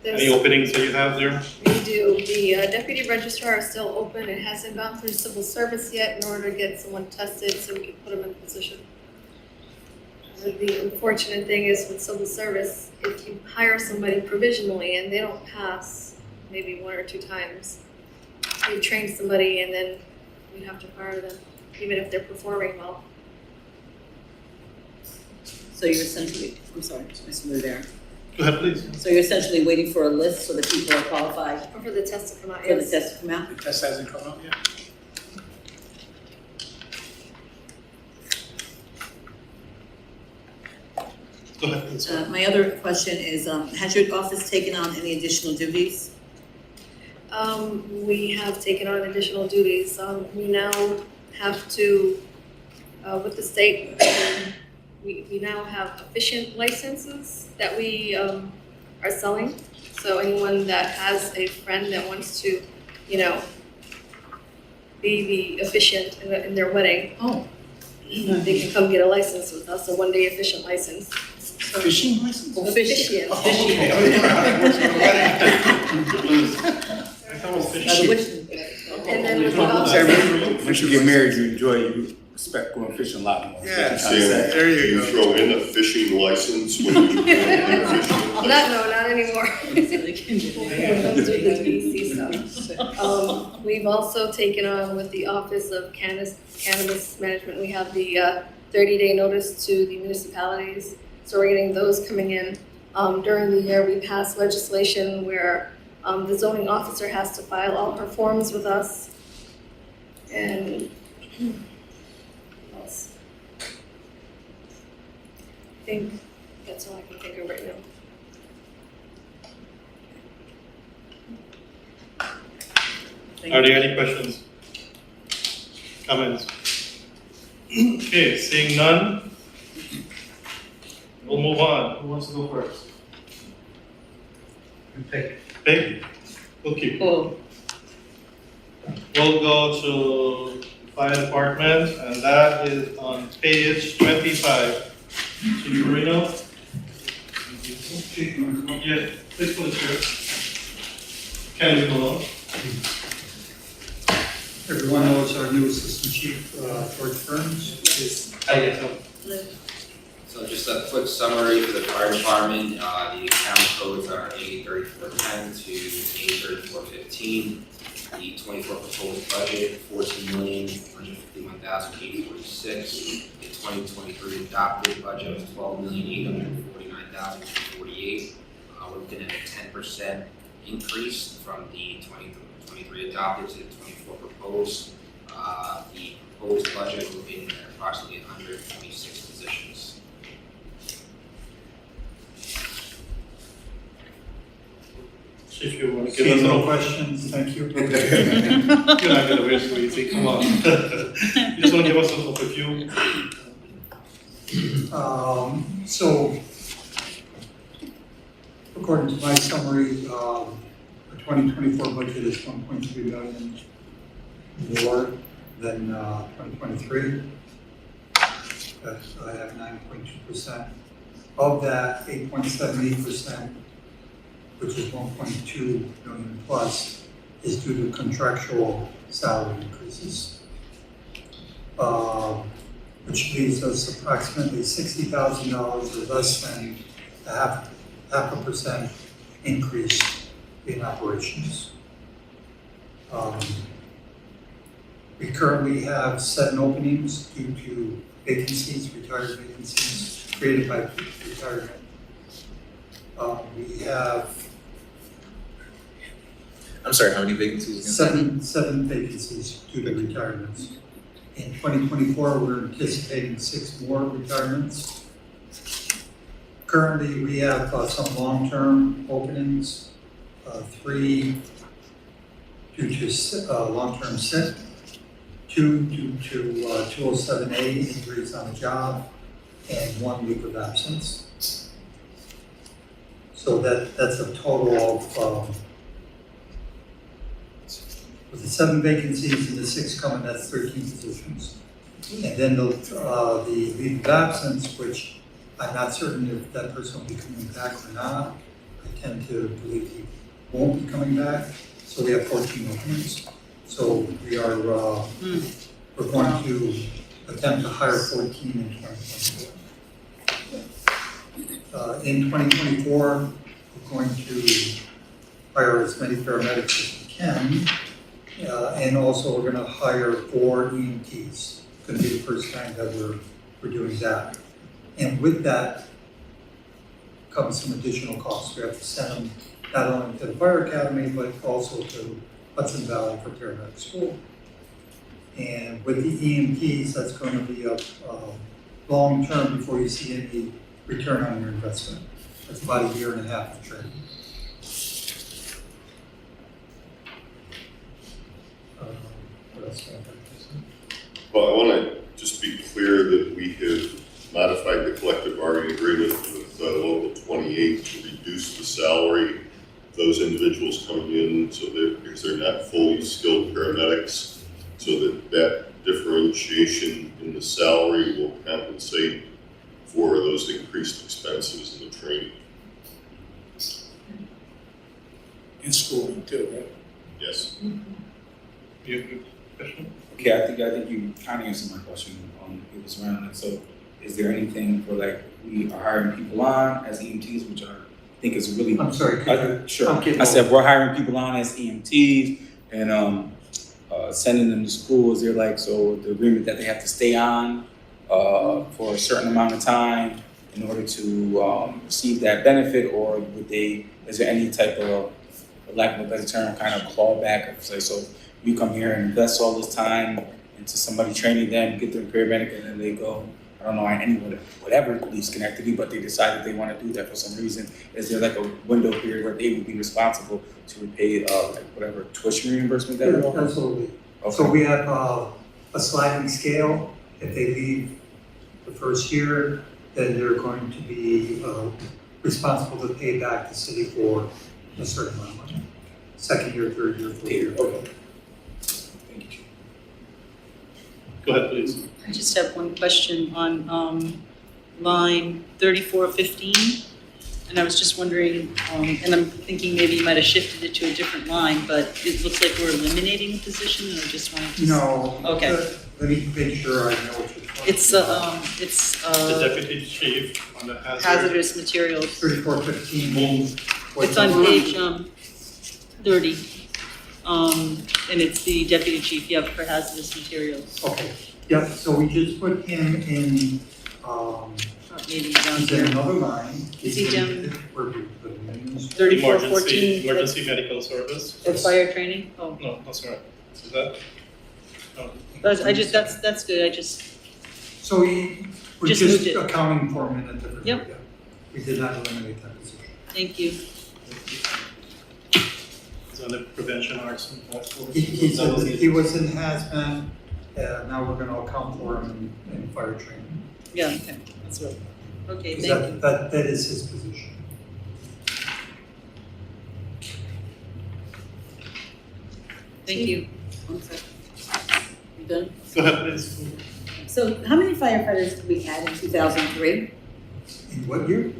Any There's, openings that you have there? we do, the deputy registrar is still open, it hasn't gone through civil service yet in order to get someone tested so we can put them in position. The unfortunate thing is with civil service, if you hire somebody provisionally and they don't pass maybe 1 or 2 times, you train somebody and then you have to fire them, even if they're performing well. So you're essentially, I'm sorry, Ms. there. Go ahead, please. So you're essentially waiting for a list so that people are qualified Or for the test to come out, for the yes. test to come out? The test hasn't come out yet? Go ahead, please. My other question is, has your office taken on any additional duties? We have taken on additional duties. We now have to, with the state, we now have efficient licenses that we are selling. So anyone that has a friend that wants to, you know, be the efficient in their wedding, they can come get a license with us, a one-day efficient license. So- Fishing license? Officiant. I thought it was By the fishing. wish. And then we also. Once you get married, you enjoy, you expect going fishing a lot more. Yeah. Sam, There do you you go. throw in a fishing license when you do a fishing? Not anymore. We've also taken on with the Office of Cannabis Management, we have the 30-day notice to the municipalities. So we're getting those coming in. During the year, we passed legislation where the zoning officer has to file all her forms with us. And what else? I think that's all I can think of right now. Are there any questions? Comments? Okay, seeing none, we'll move on. Who wants to go first? Peg? We'll keep. Oh, We'll go to fire department, and that is on page 25. Chief Marino? Yeah, please pull the chair. Can we go on? Everyone knows our new Assistant Chief, George Burns, is So just a quick summary for the fire department, the account codes are A3410 to A3415. The 24 proposed budget, $14,151,846. The 2023 adopted budget was $12,849,248. We're looking at a 10% increase from the 2023 adopted to the 24 proposed. The proposed budget will be at approximately 126 positions. Chief, you want to give us seeing no a questions, thank you. You're not gonna waste so easy, come on. You just want to give us an overview? So, according to my summary, the 2024 budget is 1.3 million more than 2023. That's, I have 9.2%. Of that, 8.78%, which is 1.2 million plus, is due to contractual salary increases. Which leaves us approximately $60,000 or less than half a percent increase in operations. We currently have 7 openings due to vacancies, retired vacancies created by retirement. We have I'm sorry, how many vacancies again? seven vacancies due to retirements. In 2024, we're anticipating 6 more retirements. Currently, we have some long-term openings, 3 due to long-term sick, 2 due to 207A injuries on the job, and 1 week of absence. So that's a total of, with the 7 vacancies and the 6 coming, that's 13 positions. And then the leave of absence, which I'm not certain if that person will be coming back or not. I tend to believe he won't be coming back, so we have 14 openings. So we are, we're going to attempt to hire 14 in 2024. In 2024, we're going to hire as many paramedics as we can. And also we're gonna hire 4 EMTs. It's gonna be the first time that we're doing that. And with that comes some additional costs. We have to send them not only to the fire academy, but also to Hudson Valley for paramedic school. And with the EMTs, that's going to be a long term before you see any return on your investment. That's about 1.5 years of training. What else can I say? Well, I want to just be clear that we have modified the collective bargaining agreement with Local 28 to reduce the salary of those individuals coming in so that because they're not fully skilled paramedics, so that differentiation in the salary will compensate for those increased expenses in the training. In schooling too, right? Yes. You have a question? Okay, I think you kind of answered my question. It was around that. So, is there anything for like we are hiring people on as EMTs, which I think is really. I'm sorry, could you? Sure. I said we're hiring people on as EMTs and sending them to school. Is there like so the agreement that they have to stay on for a certain amount of time in order to receive that benefit, or would they? Is there any type of, for lack of a better term, kind of clawback of say so? You come here and invest all this time into somebody training them, get them paramedic, and then they go, I don't know, anyone, whatever, leave Schenectady, but they decide that they want to do that for some reason. Is there like a window period where they would be responsible to repay like whatever tuition reimbursement that they're offering? Absolutely. Okay. So we have a sliding scale. If they leave the first year, then they're going to be responsible to pay back the city for a certain amount of money. Second year, third year, fourth year. Okay. Go ahead, please. I just have one question on line 3415. And I was just wondering, and I'm thinking maybe you might have shifted it to a different line, but it looks like we're eliminating a position, and I just wanted to. No. Okay. Let me make sure I know what you're talking It's about. The deputy chief on the hazardous materials. 3415. It's on page 30. And it's the deputy chief, yeah, for hazardous materials. Okay, yep, so we just put him in, Maybe down he's in here. another line. Is he down? Where we put him in. 3414. Emergency medical service. For fire training? Oh, No, that's right. Is that? No. that's good, I just, So we're Just just moved it. accounting for him in a different. Yep. area. We did not eliminate that position. thank you. It's on the prevention arts and task force. He was in hazmat, now we're gonna account for him in fire training. Yeah, okay, that's right. Okay, Because thank you. that is his position. Thank you. One second. You done? Go ahead, please. So how many firefighters did we add in 2003? In what year?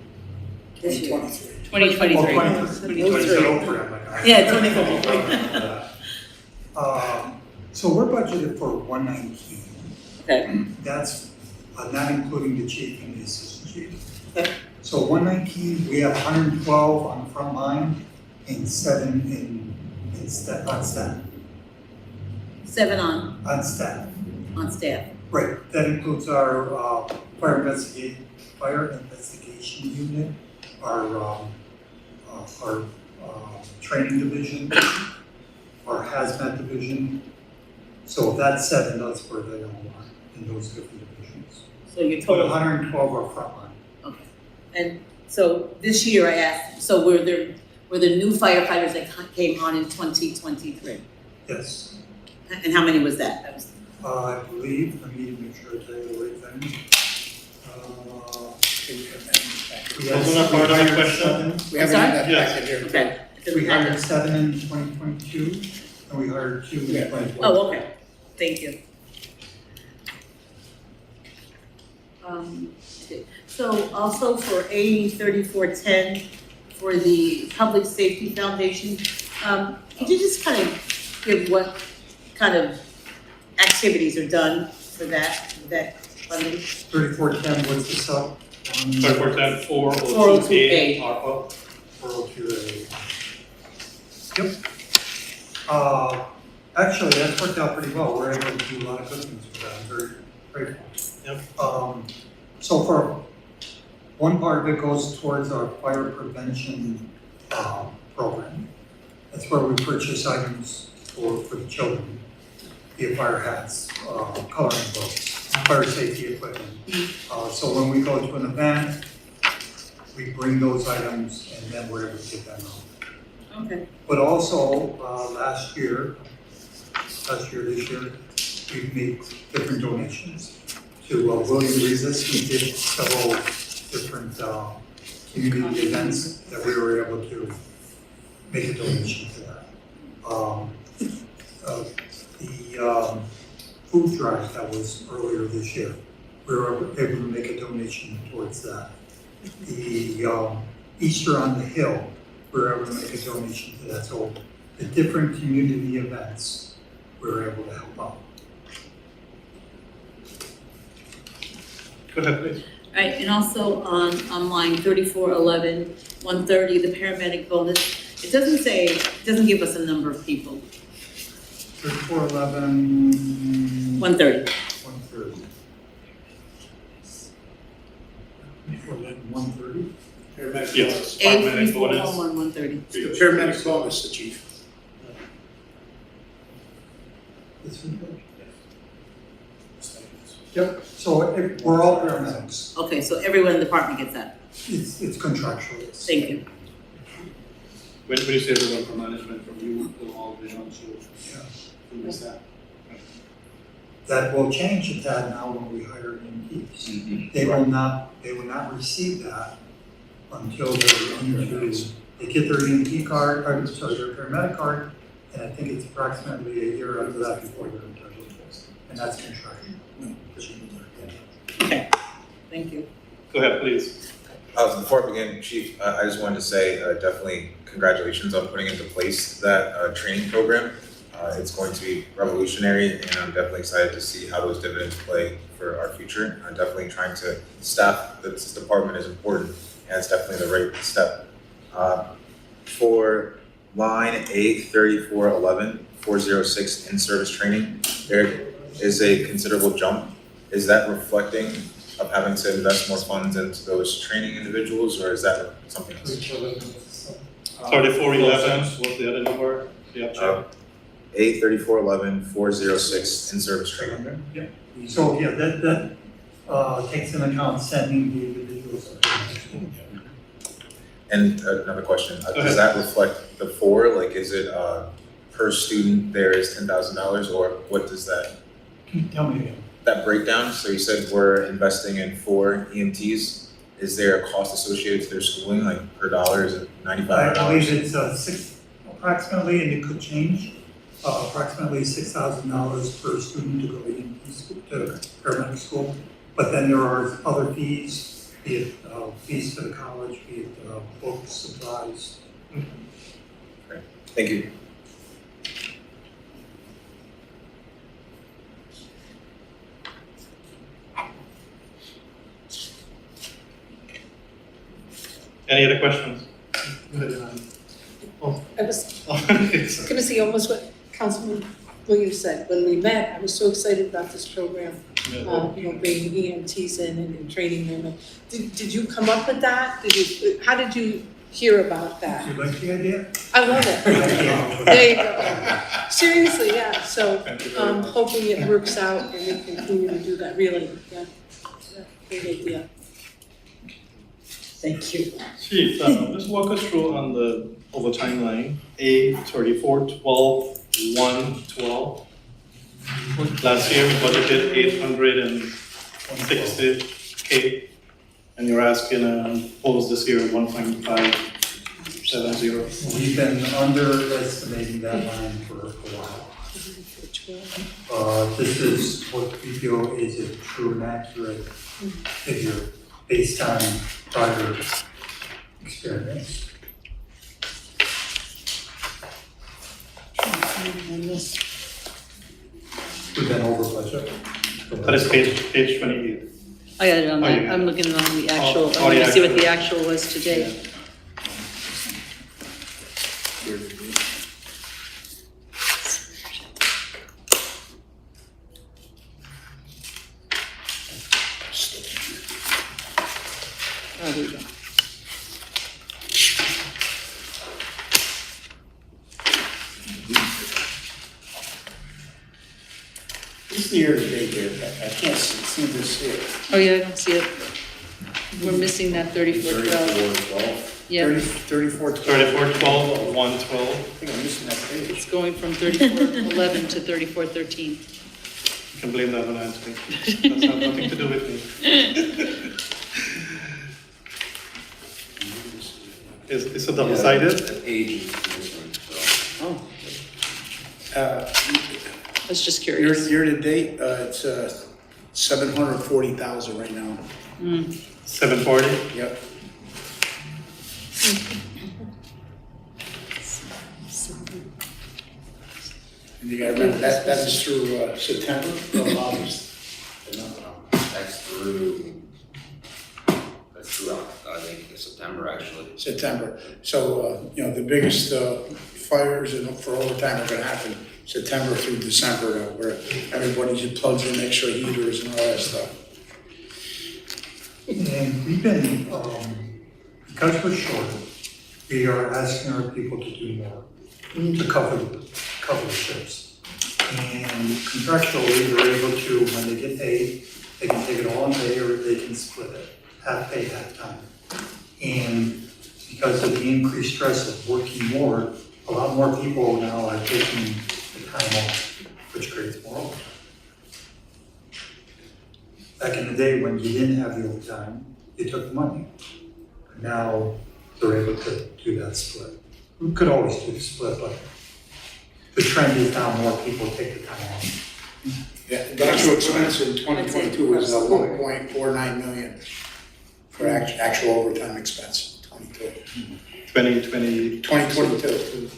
This year? 2023. Oh, 23. I said over, I'm like, Yeah, 24. So we're budgeted for 119. Okay. That's not including the chief and the assistant chief. Okay. So 119, we have 112 on the front line and 7 on staff. 7 on staff. staff. Right, that includes our fire investigation unit, our training division, our hazmat division. So that's 7, that's where they all are in those different divisions. So your But total. 112 are frontline. Okay. And so this year I asked, so were there new firefighters that came on in 2023? Yes. And how many was that? That was I believe, let me make sure I tell you the right thing. Wasn't that part of the question? We haven't had that back in here. okay. We hired 7 in 2022, and we hired 2 in 2023. Oh, okay. Thank you. Okay. So also for A 3410 for the Public Safety Foundation, could you just kind of give what kind of activities are done for that funding? 3410, what's the sub? 3410 402A. ARPA. 402A. Yep. Actually, that's worked out pretty well. We're able to do a lot of good things with that. I'm very grateful. Yep. So for one part of it goes towards our fire prevention program. That's where we purchase items for the children, be it fire hats, coloring books, fire safety equipment. So when we go to an event, we bring those items and then we're able to get them out. Okay. But also, this year, we've made different donations to William Reeses. We did several different community events that we were able to make a donation to that. The food drive that was earlier this year, we were able to make a donation towards that. The Easter on the Hill, we were able to make a donation to that. So the different community events, we were able to help out. Go ahead, please. All right, and also on line 3411, 130, the paramedic bonus, it doesn't give us a number of people. 3411. 130. 130. 130. Paramedic Yes. bonus. Paramedic bonus. 8411, 130. The paramedic bonus, the chief. This one? Yep, so we're all paramedics. Okay, so everyone in the department gets that. It's contractual. Yes. Thank you. When you say everyone from management, from you, to all the so Yeah. who is that? That will change a tad now when we hire EMTs. They will not receive that until they're into, they get their EMT card, or sorry, their paramedic card, and I think it's approximately a year after that before they're entitled. And that's contractual. Okay, thank you. Go ahead, please. Before I begin, Chief, I just wanted to say definitely congratulations on putting into place that training program. It's going to be revolutionary, and I'm definitely excited to see how those dividends play for our future. I'm definitely trying to staff this department is important, and it's definitely the right step. For line A3411, 406 in-service training, there is a considerable jump. Is that reflecting of having to invest more funds into those training individuals, or is that something else? 3411, what's the other number? Yeah, A3411, 406 in-service training. So, yeah, that takes into account sending the individuals. And another question, does that reflect the 4? Like, is it per student there is $10,000, or what does that? Tell me again. that breakdown, so you said we're investing in 4 EMTs. Is there a cost associated to their schooling, like per dollar, is it I $9,500? believe it's approximately, and it could change, approximately $6,000 per student to go to paramedic school. But then there are other fees, be it fees to the college, be it books, supplies. Thank you. Any other questions? I was gonna say almost what Councilman Williams said. When we met, I was so excited about this program, bringing EMTs in and training them. Did you come up with that? How did you hear about that? You like the idea? I love it. There you go. Seriously, yeah. So hoping it works out and we continue to do that, really, yeah. Great idea. Thank you. Chief, just walk us through on the overtime line, A 3412-112. Last year we budgeted 860K, and you're asking polls this year 1.570. We've been underestimating that line for a while. This is what we feel is a true and accurate figure based on prior experience. We've been over budget. That is page 28. I got it on Oh, that, you got I'm it. looking on the actual, Oh, I want to the see what the actual. actual was today. Oh, there you go. This is the year to date here, I can't seem to see it. Oh, yeah, I don't see it. We're missing that 3412. 3412. Yeah, 34, 3412, 112. I think I'm missing that page. it's going from 3411 to 3413. You can blame that on Anthony. That's have nothing to do with me. It's a double-sided? The page is different, so. Oh, I was just Year curious. to date, it's 740,000 right now. 740? Yep. And you gotta remember, that is through September or August. That's throughout, I think, September, actually. September. So, the biggest fires and for overtime are gonna happen September through December, where everybody just plugs in extra heaters and all that stuff. And we've been, because we're short, we are asking our people to do more, to cover the shifts. And contractually, they're able to, when they get paid, they can take it all in pay or they can split it, half pay, half time. And because of the increased stress of working more, a lot more people now are taking the time off, which creates more overtime. Back in the day when you didn't have the overtime, you took the money. But now they're able to do that split. We could always do the split, but the trend is now more people take the time off. Yeah, the actual expense in 2022 was 1.49 million for actual overtime expense, 2022. 2022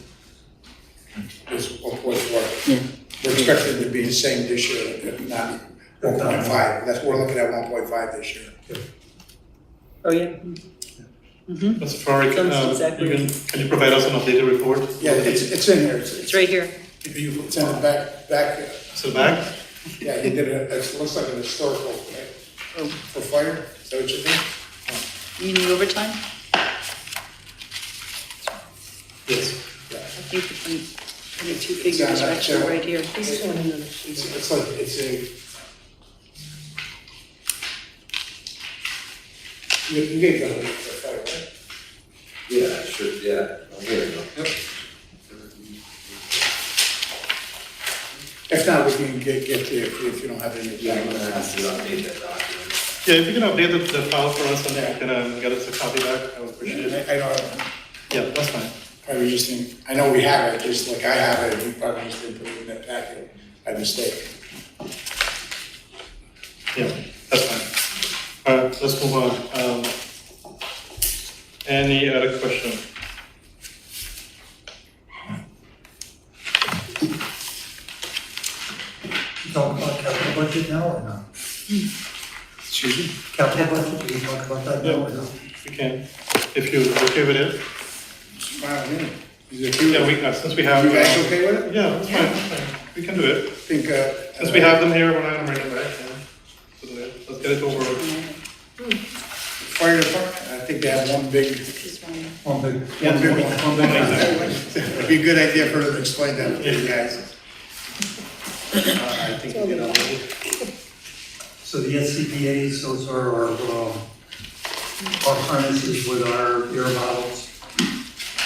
was 1.4. We're expecting it to be the same this year, if not 1.5. That's, we're looking at 1.5 this year. Oh, yeah. Mr. Farrick, Sounds exactly can you provide us an updated report? Yeah, it's in here. It's right here. It's in the back. It's the back? Yeah, he did it looks like an historical, right? Oh. For fire, is that what you think? You need overtime? Yes. I think the 22 figures are actually right here. It's like, it's a. You gave that for fire, right? Yeah, sure, yeah. Oh, here we go. Yep. If if not, we can get to you if you don't have any. Yeah, I'm gonna have to update that document. Yeah, if you can update the file for us and then we can get us a copy back, I would appreciate it. I don't, Yeah, that's fine. probably just think, I know we have it, just like I have it, we probably just didn't put it in that packet by mistake. Yeah, that's fine. All right, let's move on. Any other question? You talk about capital budget now or not? Excuse me? Capital budget, do you talk about that now or not? We can, if you're okay with it. Wow, yeah. Is it okay? Yeah, we, since we have. You guys okay with it? Yeah, that's fine, that's fine. We can do it. I think, Since we have them here, we're not gonna bring them back. Yeah. So let's get it over with. Fire department, I think they have one big, On the, one big one. It'd be a good idea for them to explain that to you guys. I think we get on with it. so the SCBA's, those are our harnesses with our air bottles.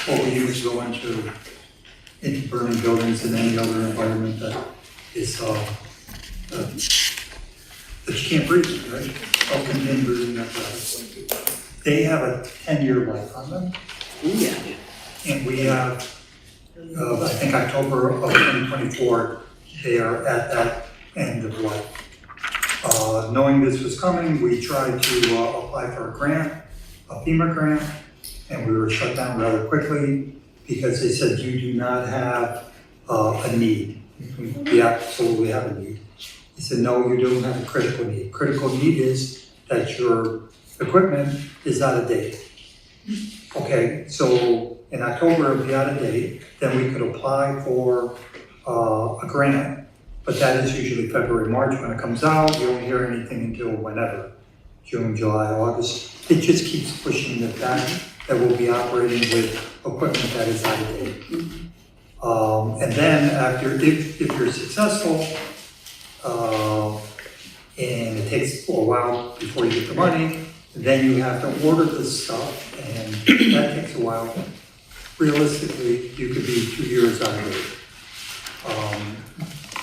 What we use to go into burning buildings and any other environment that is, that you can't breathe, right? All contained breathing apparatus. They have a 10-year life on them. Yeah. And we have, I think October of 2024, they are at that end of life. Knowing this was coming, we tried to apply for a grant, a FEMA grant, and we were shut down rather quickly because they said you do not have a need. We absolutely have a need. He said, no, you don't have a critical need. Critical need is that your equipment is out of date. Okay, so in October it'll be out of date, then we could apply for a grant, but that is usually February, March when it comes out. You don't hear anything until whenever, June, July, August. It just keeps pushing it back, that we'll be operating with equipment that is out of date. And then after, if you're successful, and it takes a while before you get the money, then you have to order this stuff, and that takes a while. Realistically, you could be 2 years out of it.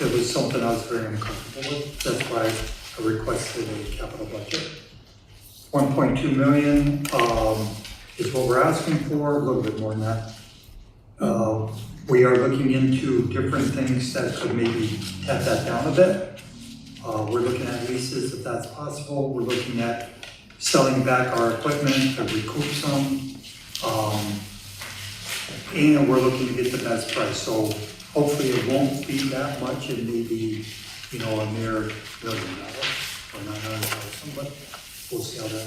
It was something I was very uncomfortable with. That's why I requested a capital budget. 1.2 million is what we're asking for, a little bit more than that. We are looking into different things that could maybe tap that down a bit. We're looking at leases if that's possible. We're looking at selling back our equipment to recoup some. And we're looking to get the best price. So hopefully it won't be that much. It may be, a mere $1 million or $900,000, but we'll see how that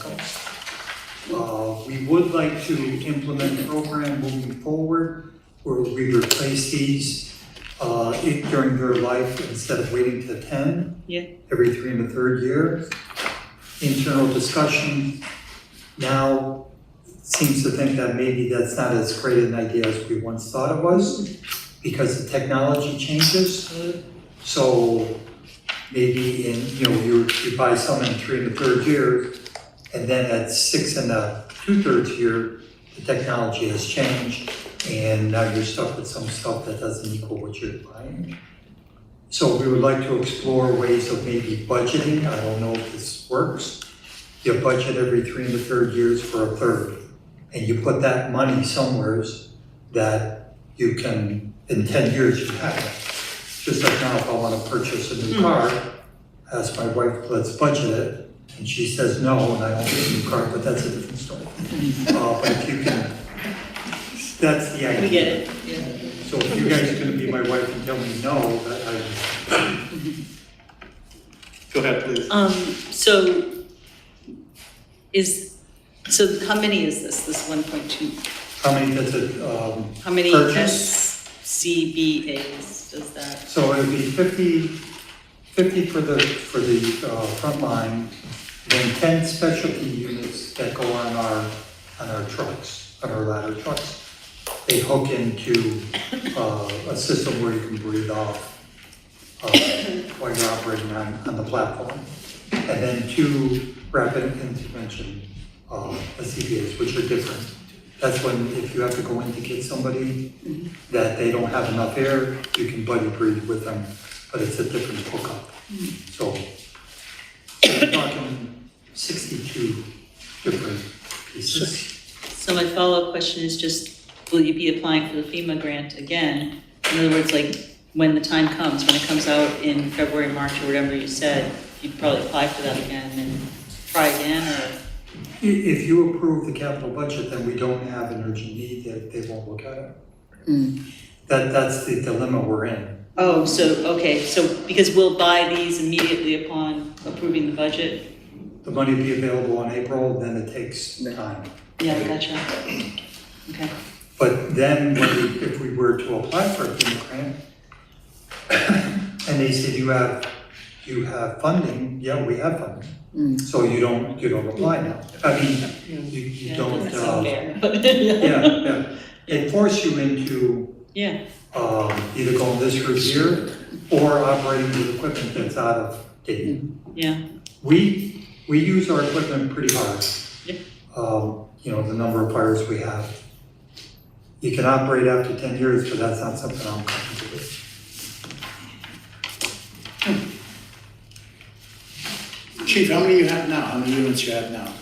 goes. We would like to implement a program moving forward where we replace these during their life instead of waiting to 10. Yeah. Every 3 and the 3rd year. Internal discussion now seems to think that maybe that's not as great an idea as we once thought it was because the technology changes. So maybe you buy some in 3 and the 3rd year, and then at 6 and the 2/3 year, the technology has changed, and now you're stuck with some stuff that doesn't equal what you're buying. So we would like to explore ways of maybe budgeting. I don't know if this works. You budget every 3 and the 3rd years for a third, and you put that money somewhere that you can, in 10 years, you have it. Just like now, if I want to purchase a new car, ask my wife, let's budget it, and she says no, and I don't get a new car, but that's a different story. But if you can, that's the idea. We get it, yeah. So if you guys are gonna be my wife and tell me no, that Go ahead, please. So how many is this 1.2? how many does it, How many purchase? SCBA's does that? So it would be 50 for the front line, then 10 specialty units that go on our trucks, on our ladder trucks. They hook into a system where you can breathe off while you're operating on the platform. And then 2 rapid intervention CPAs, which are different. That's when if you have to go in to get somebody that they don't have enough air, you can buddy breathe with them. but it's a different hookup. So we're talking 62 different pieces. So my follow-up question is just, will you be applying for the FEMA grant again? In other words, like, when the time comes, when it comes out in February, March, or whatever you said, you'd probably apply for that again and try again, or? If you approve the capital budget, then we don't have an urgent need, they won't look at it. That's the dilemma we're in. Oh, so, okay, so because we'll buy these immediately upon approving the budget? The money will be available in April, then it takes time. Yeah, gotcha. Okay. But then, if we were to apply for a FEMA grant, and they said you have funding, yeah, we have funding. So you don't apply now. I mean, you don't, Doesn't seem fair, but yeah. It forces you into yeah. Either going this route here or operating with equipment that's out of date. Yeah. We use our equipment pretty hard. Yep. You know, the number of fires we have. You can operate after 10 years, but that's not something I'm comfortable with. Chief, how many you have now? How many units you have now?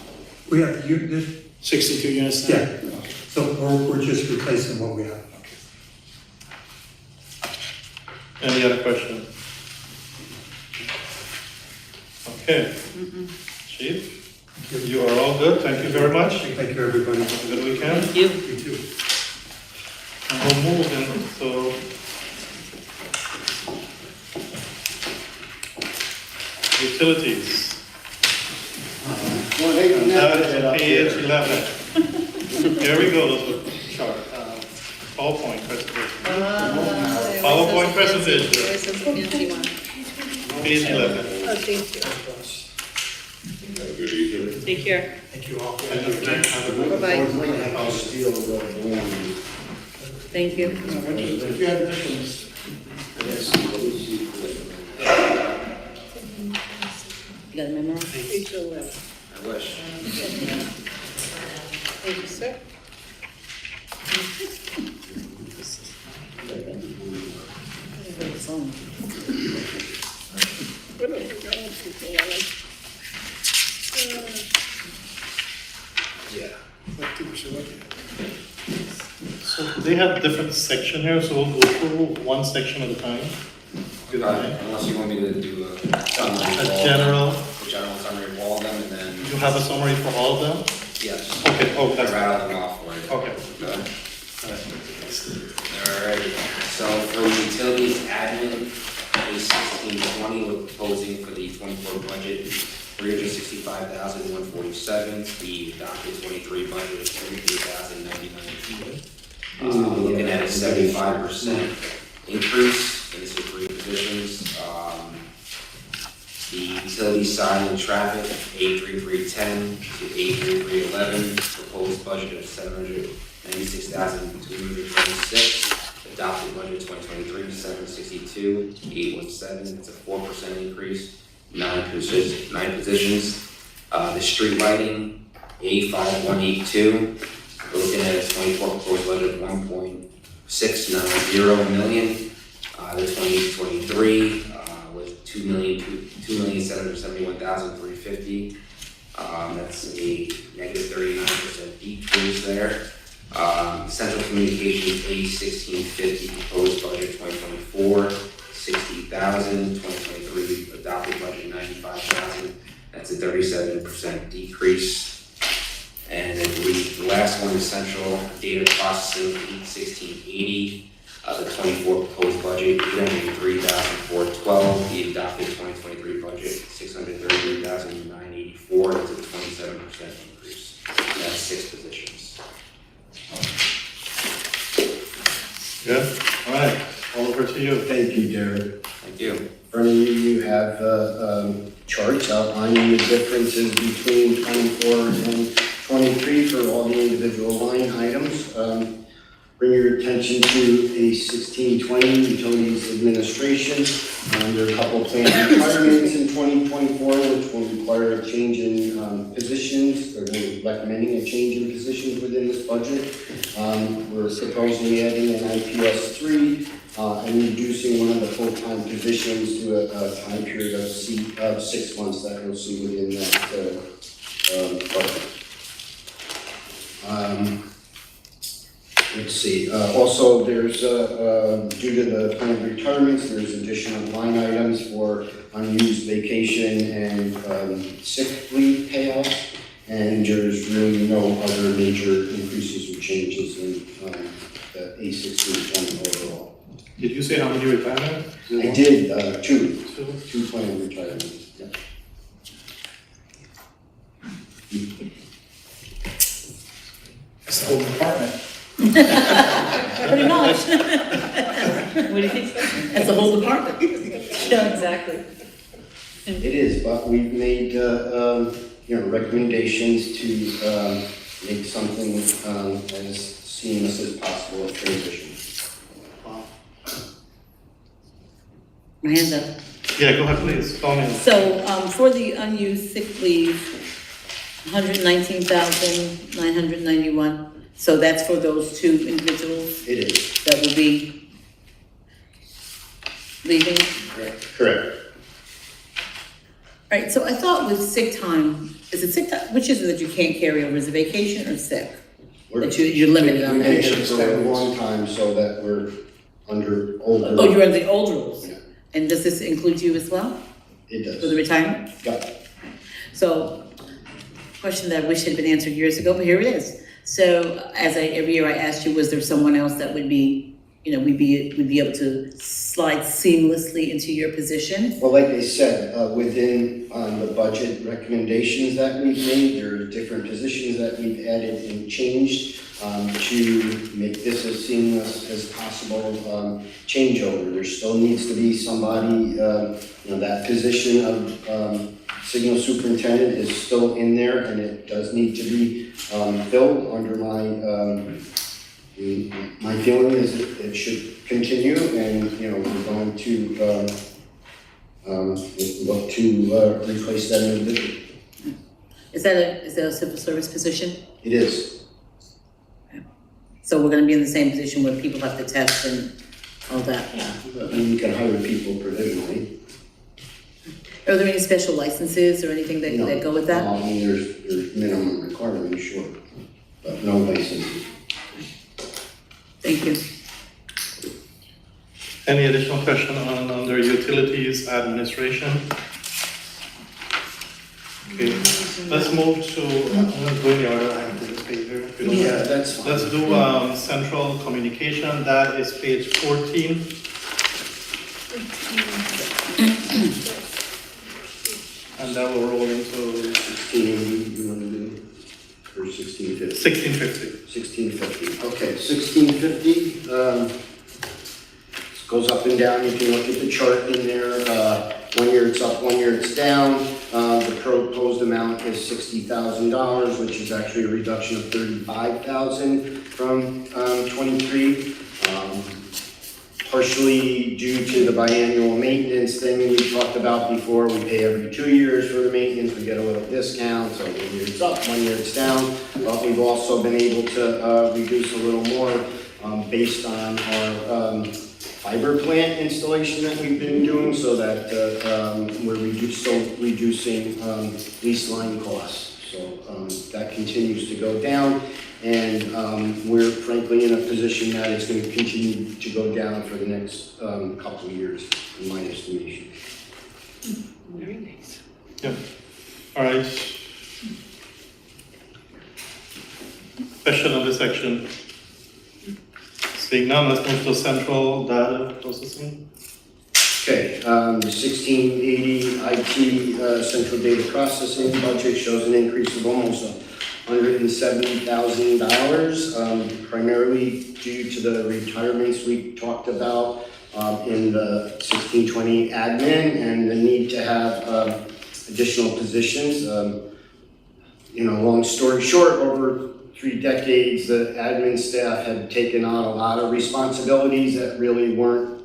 We have unit, 62 units now? yeah, so we're just replacing what we have. Any other question? Okay. Chief, you are all good. Thank you very much. Thank you, everybody. Have a good weekend. Thank you. You too. And we'll move into utilities. And that is page 11. Here we go, those are chart, PowerPoint presentation. PowerPoint presentation, page 11. Oh, thank you. Have a good evening. Take care. Thank you all. Bye-bye. Thank you. If you have additions. You got a memo? Page 11. I wish. Thank you, sir. What are we going to, 11? Yeah. So they have different section here, so we'll go through one section at a time. Unless you want me to do a summary of all general. a general summary of all of them, and then, You have a summary for all of them? yes, Okay, oh, that's, rattle them off for you. okay. Okay. Alright, so for the utilities admin, page 1620, we're proposing for the 24 budget, $365,147. The adopted 23 budget is $33,099. We're looking at a 75% increase, and this is 3 positions. The utility sign and traffic, 83310 to 83311, proposed budget of $796,226. Adopted budget 2023, 762, 817, it's a 4% increase, 9 positions. The street lighting, A5182, we're looking at a 24 proposed budget of $1.690 million. The 2023 was $2,771,350. That's a negative 39% decrease there. Central Communications A1650 proposed budget 2024, 60,000, 2023 adopted budget 95,000. That's a 37% decrease. And I believe the last one is Central Data Processing 1680. The 24 proposed budget, $303,412. The adopted 2023 budget, $633,984. That's a 27% increase. And that's 6 positions. Good, all right, all over to you. Thank you, Derek. Thank you. In front of you have charts outlining the differences between 24 and 23 for all the individual line items. Bring your attention to a 1620 Utilities Administration. There are a couple of planned requirements in 2024 which will require a change in positions, or we're recommending a change in positions within this budget. We're proposing adding an IPS 3 and reducing one of the full-time positions to a time period of 6 months that you'll see within that budget. Let's see, also there's, due to the planned retirements, there's additional line items for unused vacation and sick leave payouts. And there's really no other major increases or changes in the A1620 overall. Did you say how many retirement? I did, two planned retirements, yeah. That's the whole department. Pretty much. What do you think? That's the whole department. Yeah, exactly. It is, but we've made, recommendations to make something as seamless as possible of transition. My hand's up. Yeah, go ahead, please, comment. So, for the unused sick leave, 119,991. So that's for those two individuals It is. that will be leaving? Correct. All right, so I thought with sick time, is it sick time, which is it that you can't carry over, is it vacation or sick? That you're limited on We that? made it for a long time so that we're under older. Oh, you're under the old rules? Yeah. And does this include you as well, It for the does. retirement? Yeah. So, question that I wish had been answered years ago, but here it is. So, every year I asked you, was there someone else that would be, we'd be able to slide seamlessly into your position? Well, like I said, within the budget recommendations that we've made, there are different positions that we've added and changed to make this as seamless as possible changeover. There still needs to be somebody, that position of signal superintendent is still in there, and it does need to be filled under my feeling is it should continue, and, we're going to look to replace that individual. Is that a civil service position? It is. So we're gonna be in the same position where people have to test and all that? You can hire people provisionally. Are there any special licenses or anything that go with that? No, I mean, there's minimum requirements, sure, but no licenses. Thank you. Any additional question on under utilities administration? Okay, let's move to, I'm gonna go in the order I have to this page here. if you don't mind. Yeah, that's fine. Let's do central communication, that is page 14. And that will roll into 1680, you want to do, or 1650? 1650. 1650, okay, 1650, goes up and down, you can look at the chart in there, 1 year it's up, 1 year it's down. The proposed amount is $60,000, which is actually a reduction of $35,000 from 23. Partially due to the biannual maintenance thing we talked about before. We pay every 2 years for the maintenance, we get a little discount, so 1 year it's up, 1 year it's down. But we've also been able to reduce a little more based on our fiber plant installation that we've been doing, so that we're still reducing lease line costs. So that continues to go down. And we're frankly in a position that it's going to continue to go down for the next couple of years, in my estimation. Very nice. Yeah, all right. Question on this section. Seeing none, let's move to central data processing. Okay, 1680 IT central data processing budget shows an increase of almost $170,000, primarily due to the retirements we talked about in the 1620 admin and the need to have additional positions. Long story short, over 3 decades, the admin staff had taken on a lot of responsibilities that really weren't,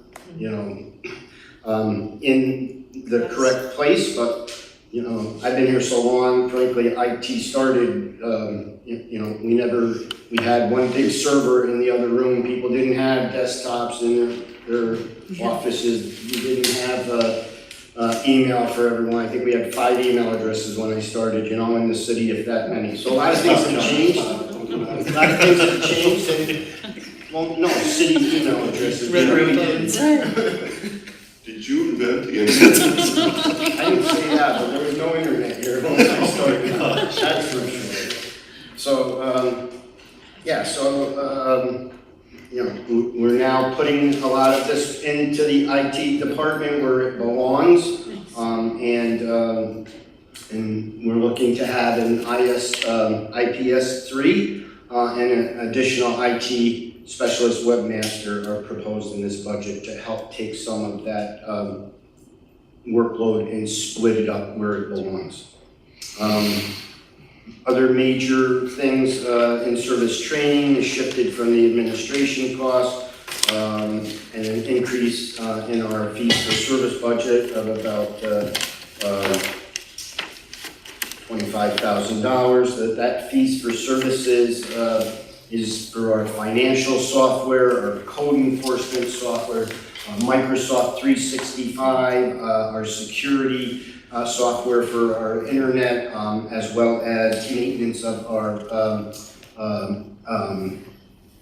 in the correct place, but I've been here so long, frankly, IT started, we had one big server in the other room, people didn't have desktops, and their offices. We didn't have email for everyone. I think we had 5 email addresses when I started, in the city, if that many. So a lot of things have changed. A lot of things have changed and, well, no, city email addresses. Did you invent the internet? I didn't say that, but there was no internet here when I started, that's for sure. So, we're now putting a lot of this into the IT department where it belongs. And we're looking to have an IPS 3 and an additional IT specialist webmaster are proposed in this budget to help take some of that workload and split it up where it belongs. Other major things, in-service training is shifted from the administration cost, and an increase in our fees for service budget of about $25,000. That fees for services is for our financial software, our code enforcement software, Microsoft 365, our security software for our internet, as well as maintenance of our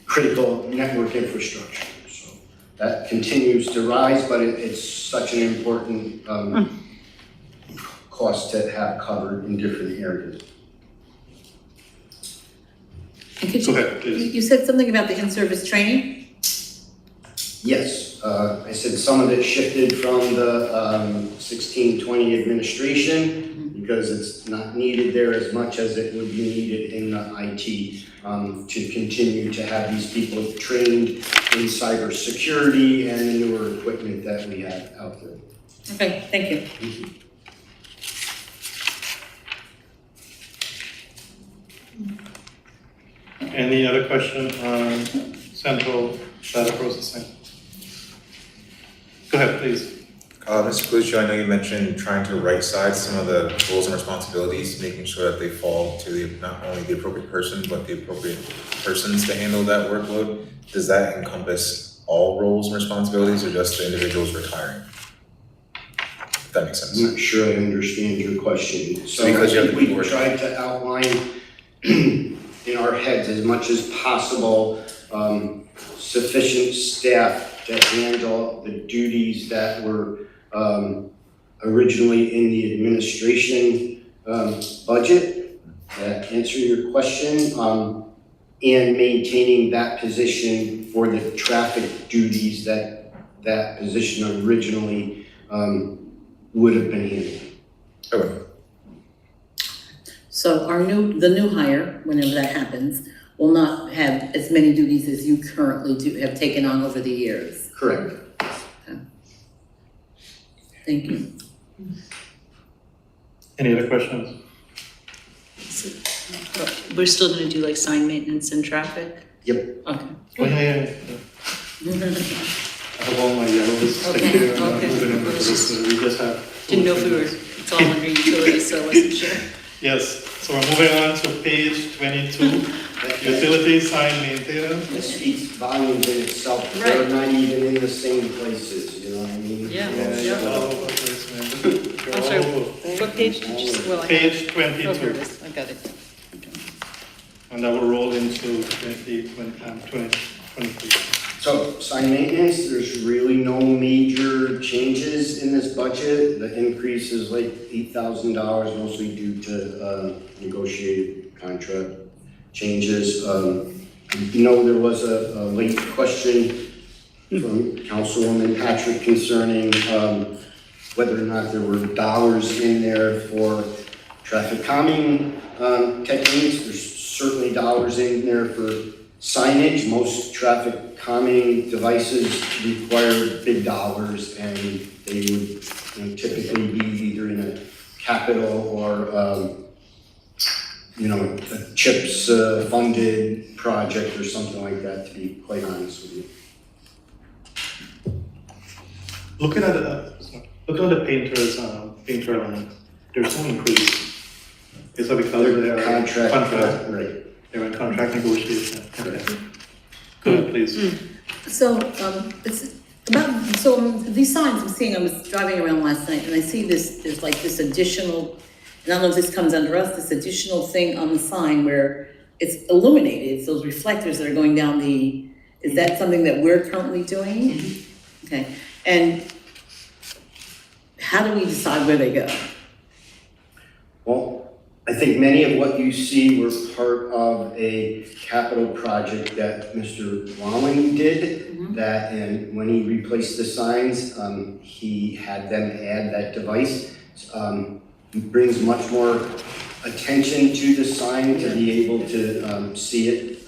critical network infrastructure. So that continues to rise, but it's such an important cost to have covered in different areas. And could Go ahead, please. you said something about the in-service training? Yes, I said some of it shifted from the 1620 administration because it's not needed there as much as it would be needed in the IT to continue to have these people trained in cybersecurity and the newer equipment that we have out there. Okay, thank you. Any other question on central data processing? Go ahead, please. Mr. Paluccio, I know you mentioned trying to right-size some of the roles and responsibilities, making sure that they fall to not only the appropriate person, but the appropriate persons to handle that workload. Does that encompass all roles and responsibilities or just the individuals retiring? If that makes sense. I'm not sure I understand your question. So Because you have we the tried to outline in our heads as much as possible sufficient staff to handle the duties that were originally in the administration budget. That answer your question, and maintaining that position for the traffic duties that that position originally would have been handling. Okay. So the new hire, whenever that happens, will not have as many duties as you currently have taken on over the years. Correct. Okay. Thank you. Any other questions? We're still gonna do like sign maintenance and traffic? Yep. Okay. Oh, yeah. I have all my yellows Okay, stick here, and I'm okay. moving them to this, we just have. Didn't know if we were, it's all under utilities, so I wasn't sure. Yes, so we're moving on to page 22, utility sign maintenance. It speaks volumes in itself. They're not even in the same places, you know what I mean? Yeah. You're all over the place, man. You're I'm all sorry, over. what page did you, well, I got it. Page Oh, here 22, it is, I got it. and that will roll into 2023. So sign maintenance, there's really no major changes in this budget. The increase is like $8,000, mostly due to negotiated contract changes. There was a late question from Councilwoman Patrick concerning whether or not there were dollars in there for traffic calming techniques. There's certainly dollars in there for signage. Most traffic calming devices require big dollars, and they would typically be either in a capital or a CHIPS funded project or something like that, to be quite honest with you. Looking at the painter line, there's no increase. Is that because they're Contract, right. They're in contract negotiation? Okay. Go ahead, please. So, These signs I'm seeing, I was driving around last night and I see there's like this additional, and I don't know if this comes under us, this additional thing on the sign where it's illuminated, it's those reflectors that are going down is that something that we're currently doing? Okay, and how do we decide where they go? Well, I think many of what you see were part of a capital project that Mr. Walling did. That, and when he replaced the signs, he had them add that device. It brings much more attention to the sign to be able to see it,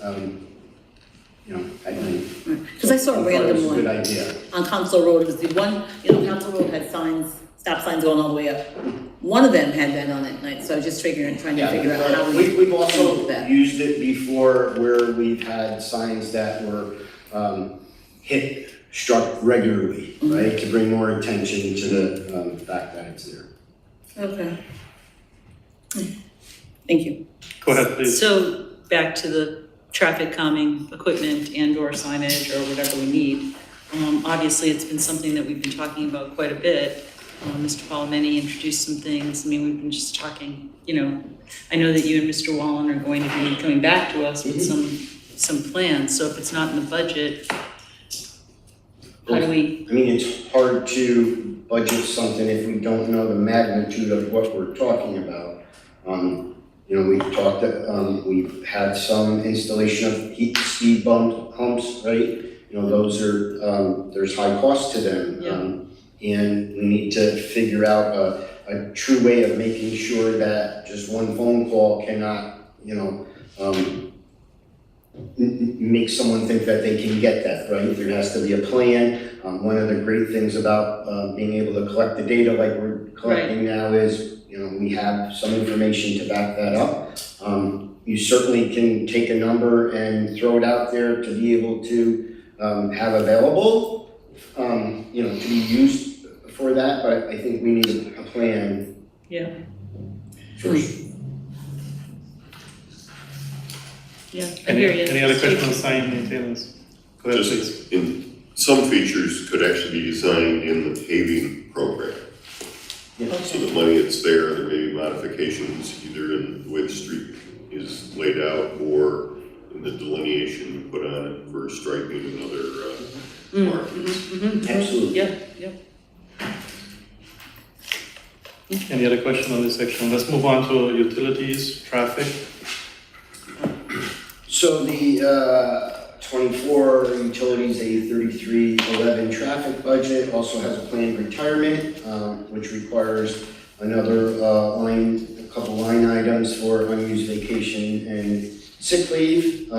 you know, at night. Because I saw a random It's a one good idea. on Council Road. It was the one, Council Road had signs, stop signs going all the way up. One of them had that on at night, so I was just trying to figure out how We've also do that. used it before where we've had signs that were struck regularly, right? To bring more attention to the fact that it's there. Okay. Thank you. Go ahead, please. So back to the traffic calming equipment and or signage or whatever we need. Obviously, it's been something that we've been talking about quite a bit. Mr. Palomeni introduced some things. I mean, we've been just talking, I know that you and Mr. Wallen are going to be coming back to us with some plans. So if it's not in the budget, how do we? I mean, it's hard to budget something if we don't know the magnitude of what we're talking about. We've talked, we've had some installation of speed humps, right? Those are, there's high cost to them. And we need to figure out a true way of making sure that just one phone call cannot, make someone think that they can get that, right? There has to be a plan. One of the great things about being able to collect the data like we're collecting now is, we have some information to back that up. You certainly can take a number and throw it out there to be able to have available, to be used for that, but I think we need a plan. Yeah. First. Yeah, I hear you. Any other questions on sign maintenance? Go ahead, please. Some features could actually be designed in the paving program. So the money that's there may be modifications either in the way the street is laid out or in the delineation put on it for striping and other markings. Absolutely. Yeah. Any other question on this section? Let's move on to utilities, traffic. So the 24 utilities, a 3311 traffic budget also has a planned retirement, which requires another a couple line items for unused vacation and sick leave.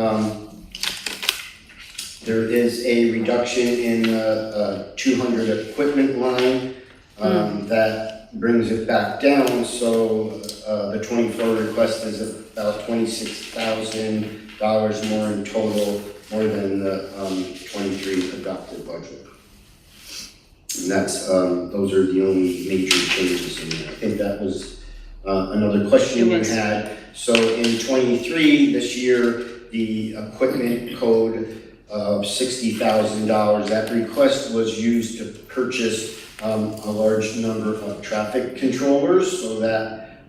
There is a reduction in the 200 equipment line that brings it back down. So the 24 request is about $26,000 more in total, more than the 23 adopted budget. And that's, those are the only major changes in there. I think that was another question you had. So in 23, this year, the equipment code of $60,000, that request was used to purchase a large number of traffic controllers so that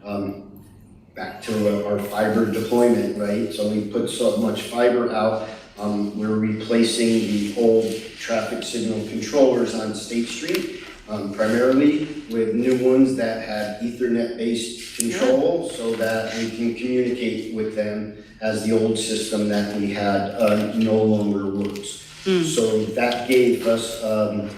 back to our fiber deployment, right? So we put so much fiber out, we're replacing the old traffic signal controllers on State Street, primarily with new ones that have Ethernet-based control so that we can communicate with them as the old system that we had no longer works. So that gave us a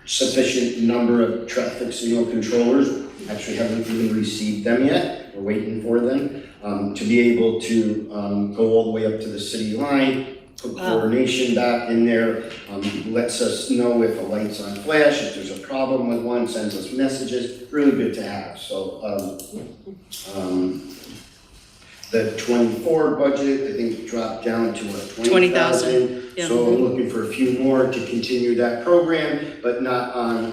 sufficient number of traffic signal controllers. Actually haven't even received them yet. We're waiting for them to be able to go all the way up to the city line, put coordination back in there, lets us know if a light's on flash, if there's a problem with one, sends us messages. Really good to have. So the 24 budget, I think, dropped down to what, 20,000. Yeah. So I'm looking for a few more to continue that program, but not on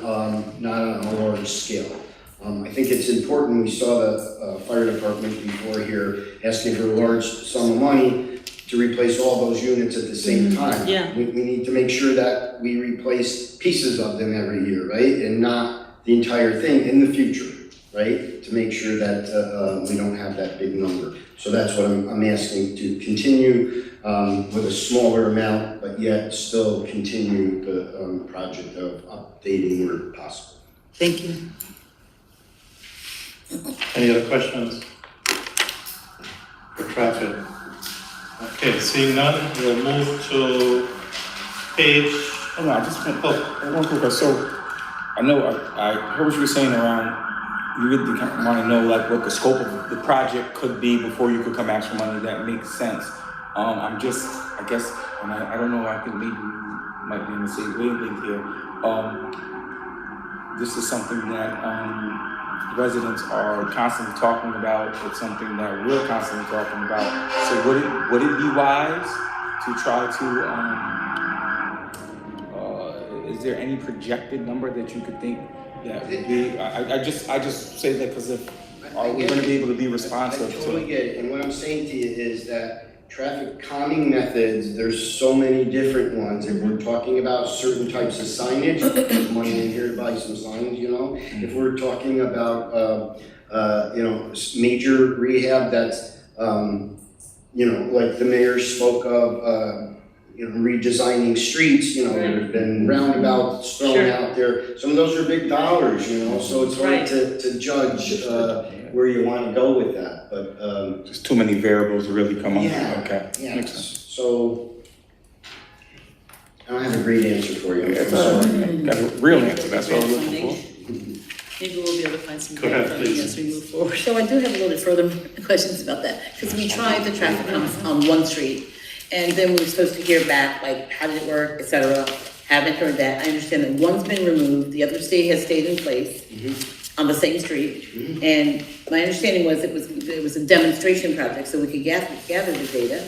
a large scale. I think it's important, we saw the fire department before here asking for a large sum of money to replace all those units at the same time. yeah. We need to make sure that we replace pieces of them every year, right? And not the entire thing in the future, right? To make sure that we don't have that big number. So that's what I'm asking, to continue with a smaller amount, but yet still continue the project of updating where possible. Thank you. Any other questions for traffic? Okay, seeing none, we'll move to page, Oh, no, I just want, one quick question. So, I know, I heard what you were saying around, you really want to know like what the scope of the project could be before you could come ask for money. That makes sense. I'm just, I guess, and I don't know, I think maybe you might be in the same wavelength here. This is something that residents are constantly talking about. It's something that we're constantly talking about. So would it be wise to try to, is there any projected number that you could think that would be? I just say that because are we going to be able to be responsive I totally get it, and what I'm saying to you is that traffic calming methods, there's so many different ones. If we're talking about certain types of signage, there's money in here to buy some signs, you know? If we're talking about, major rehab that's, like the mayor spoke of, redesigning streets, there's been roundabouts thrown out there. Some of those are big dollars, so it's hard to judge where you want to go with that, but. Just too many variables to really come up with. Yeah, Okay. yeah, Makes sense. so I don't have a great answer for you. It's all right. Got a real answer, that's what I'm looking for. Maybe we'll be able to find some Go ahead, grant funding please. as we move forward. So I do have a little bit further questions about that, because we tried the traffic counts on one street, and then we were supposed to hear back, like, how did it work, et cetera. Haven't heard that. I understand that one's been removed, the other state has stayed in place on the same street. And my understanding was it was a demonstration project, so we could gather the data,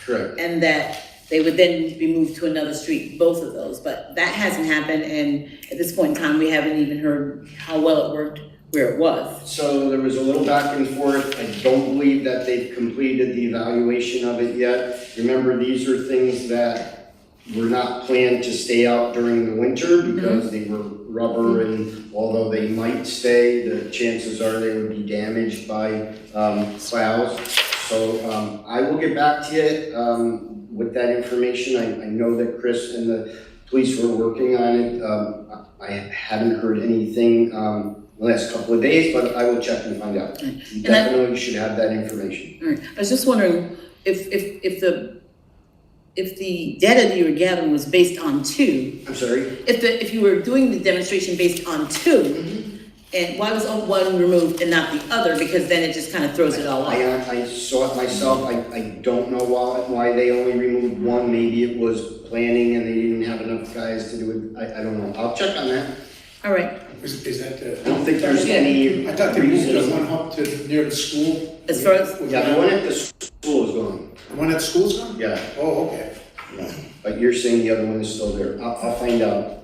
Correct. and that they would then be moved to another street, both of those. But that hasn't happened, and at this point in time, we haven't even heard how well it worked where it was. So there was a little back and forth. I don't believe that they've completed the evaluation of it yet. Remember, these are things that were not planned to stay out during the winter because they were rubber, and although they might stay, the chances are they would be damaged by plows. So I will get back to you with that information. I know that Chris and the police were working on it. I haven't heard anything the last couple of days, but I will check and find out. You definitely should have that information. All right. I was just wondering if the data that you were gathering was based on two. I'm sorry? If you were doing the demonstration based on two, and why was one removed and not the other? Because then it just kind of throws it all off. I saw it myself. I don't know why they only removed one. Maybe it was planning and they didn't have enough guys to do it. I don't know. I'll check on that. All right. Is that I don't think there's any. I thought they moved the one up to near the school. As far as Yeah, the one at the school is gone. The one at the school's gone? Yeah, Oh, okay. yeah. But you're saying the other one is still there. I'll find out.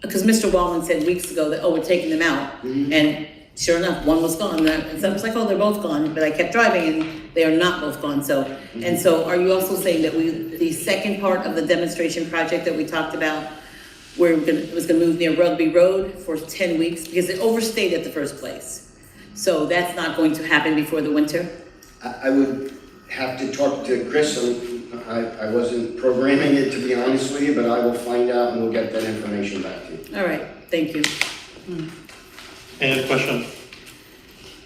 because Mr. Wallman said weeks ago that, we're taking them out. And sure enough, one was gone. And so I was like, they're both gone. But I kept driving and they are not both gone. So, and so are you also saying that the second part of the demonstration project that we talked about, where it was gonna move near Rugby Road for 10 weeks, because it overstayed at the first place. So that's not going to happen before the winter? I would have to talk to Chris. I wasn't programming it, to be honest with you, but I will find out and we'll get that information back to you. All right, thank you. Any other question?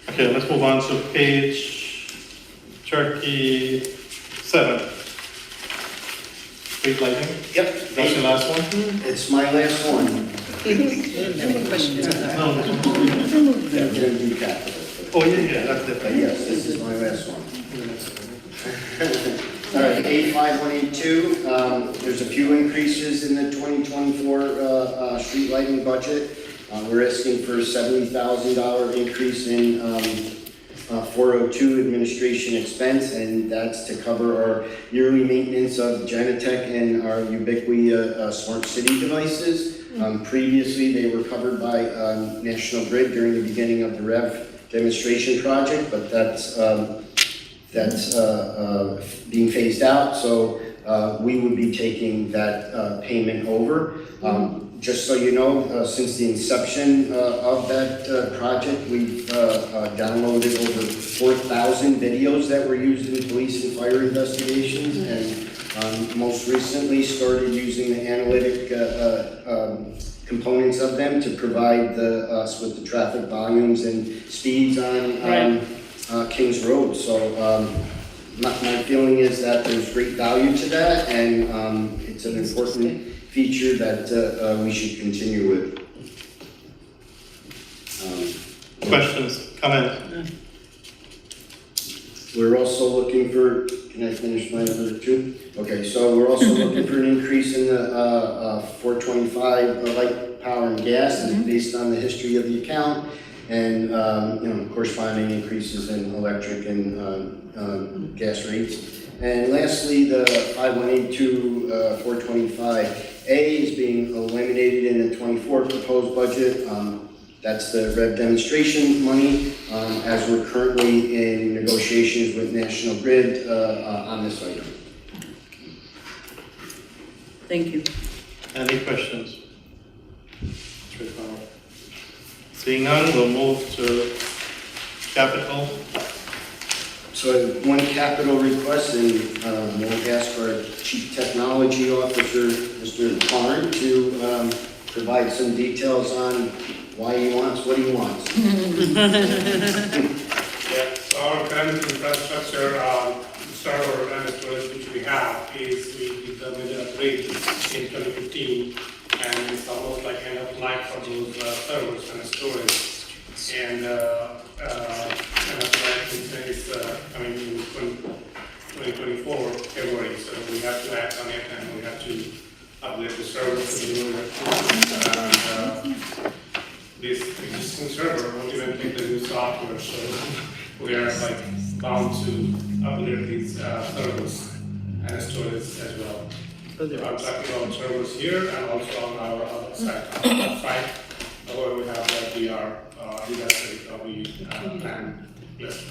Okay, let's move on to page 37. Street lighting, Yep. that's your last one? It's my last one. Any questions on that? No, I'm gonna do capital. oh, yeah, that's But different. yes, this is my last one. All right, 85182, there's a few increases in the 2024 street lighting budget. We're asking for a $70,000 increase in 402 administration expense, and that's to cover our yearly maintenance of Genetec and our Ubiqui smart city devices. Previously, they were covered by National Grid during the beginning of the REV demonstration project, but that's that's being phased out, so we would be taking that payment over. Just so you know, since the inception of that project, we've downloaded over 4,000 videos that were used in police and fire investigations, and most recently started using the analytic components of them to provide us with the traffic volumes and speeds on Kings Road. So my feeling is that there's great value to that, and it's an important feature that we should continue with. Questions, comments? We're also looking for, can I finish my other two? Okay, so we're also looking for an increase in the 425 light, power, and gas, and it's based on the history of the account, and corresponding increases in electric and gas rates. And lastly, the 5182 425A is being eliminated in the 24 proposed budget. That's the rev demonstration money, as we're currently in negotiations with National Grid on this item. Thank you. Any questions? Seeing none, we'll move to capital. So one capital request, and we'll ask our Chief Technology Officer, Mr. Karn, to provide some details on why he wants what he wants. Yeah, so our current infrastructure, server and storage which we have is we did the major upgrade in 2015, and it's almost like end of life for those servers and storage. And end of life is coming in 2024 February, so we have to act on it, and we have to upgrade the servers to the new and this existing server won't even take the new software, so we are like bound to upgrade these servers and storage as well. So I'm talking about servers here and also on our other site, where we have the VR disaster recovery plan list.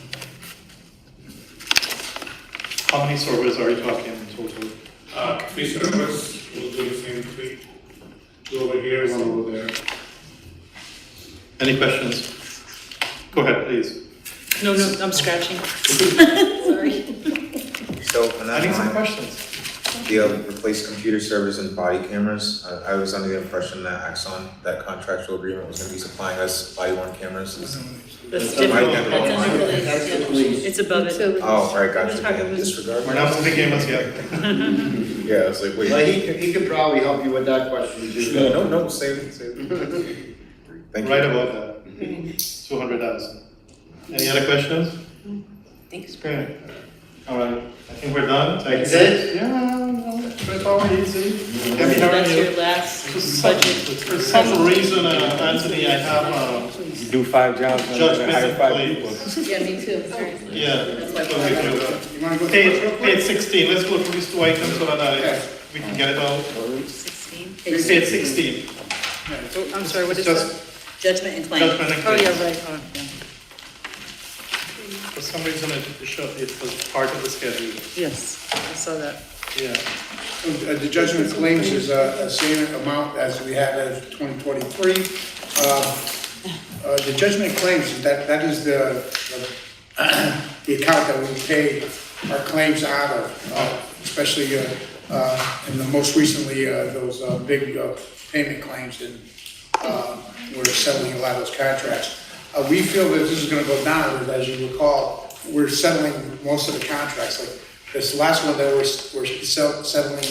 How many servers are you talking in total? 3 servers, we'll do the same 3. 2 over here, 1 over there. Any questions? Go ahead, please. No, I'm scratching. Sorry. So, on I that need some line, questions. the replace computer servers and body cameras, I was under the impression that Axon, that contractual agreement was gonna be supplying us body-worn cameras. That's Am I different. getting it That's wrong? under police. It's above it. Oh, all right, gotcha. We're talking- Disregard. We're not moving gamers yet. Yeah, I was like, wait. Well, he could probably help you with that question too. No, save it. Thank you. Right about that. 200,000. Any other questions? Thanks. Okay. All right. I think we're done. Thank That's you. it? Yeah, it's all easy. Happy That's New Year. your last For budget. some reason, Anthony, I have You do 5 jobs, and Judge hire 5 people. Yeah, me too, seriously. yeah. That's why So we do, You wanna go through it real quick? Page 16, let's go through these 2 items so that we can get it out. 16. Page 16. I'm sorry, what is Just that? Judgment and claim. judgment and Oh, claims. yeah, right, oh, yeah. For some reason, it was part of the schedule. Yes, I saw that. Yeah. The judgment claims is the same amount as we had as 2023. The judgment claims, that is the account that we pay our claims out of, especially in the most recently, those big payment claims, and we're settling a lot of those contracts. We feel that this is gonna go down, as you recall, we're settling most of the contracts. Like this last one that we're settling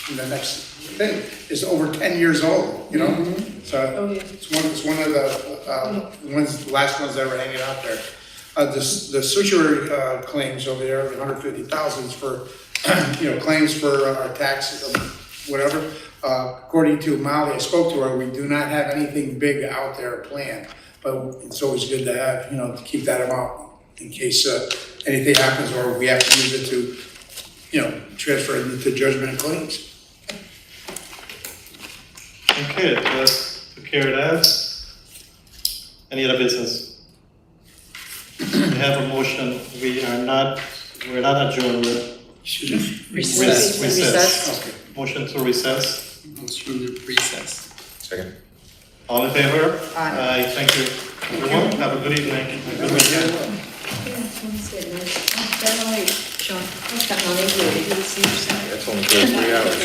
in the next thing is over 10 years old, you know? So it's one of the last ones that were hanging out there. The surgery claims over there, the 150,000 for, claims for our taxes, whatever. According to Molly, I spoke to her, we do not have anything big out there planned. But it's always good to have, to keep that amount in case anything happens or we have to use it to, transfer it into judgment and claims. Okay, that's took care of that. Any other business? We have a motion. We are not We're not adjourned, we're recess. Motion to recess. Motion to recess. Second. All in favor? Aye. Thank you. Everyone, have a good evening, and a good weekend. That's only for 3 hours.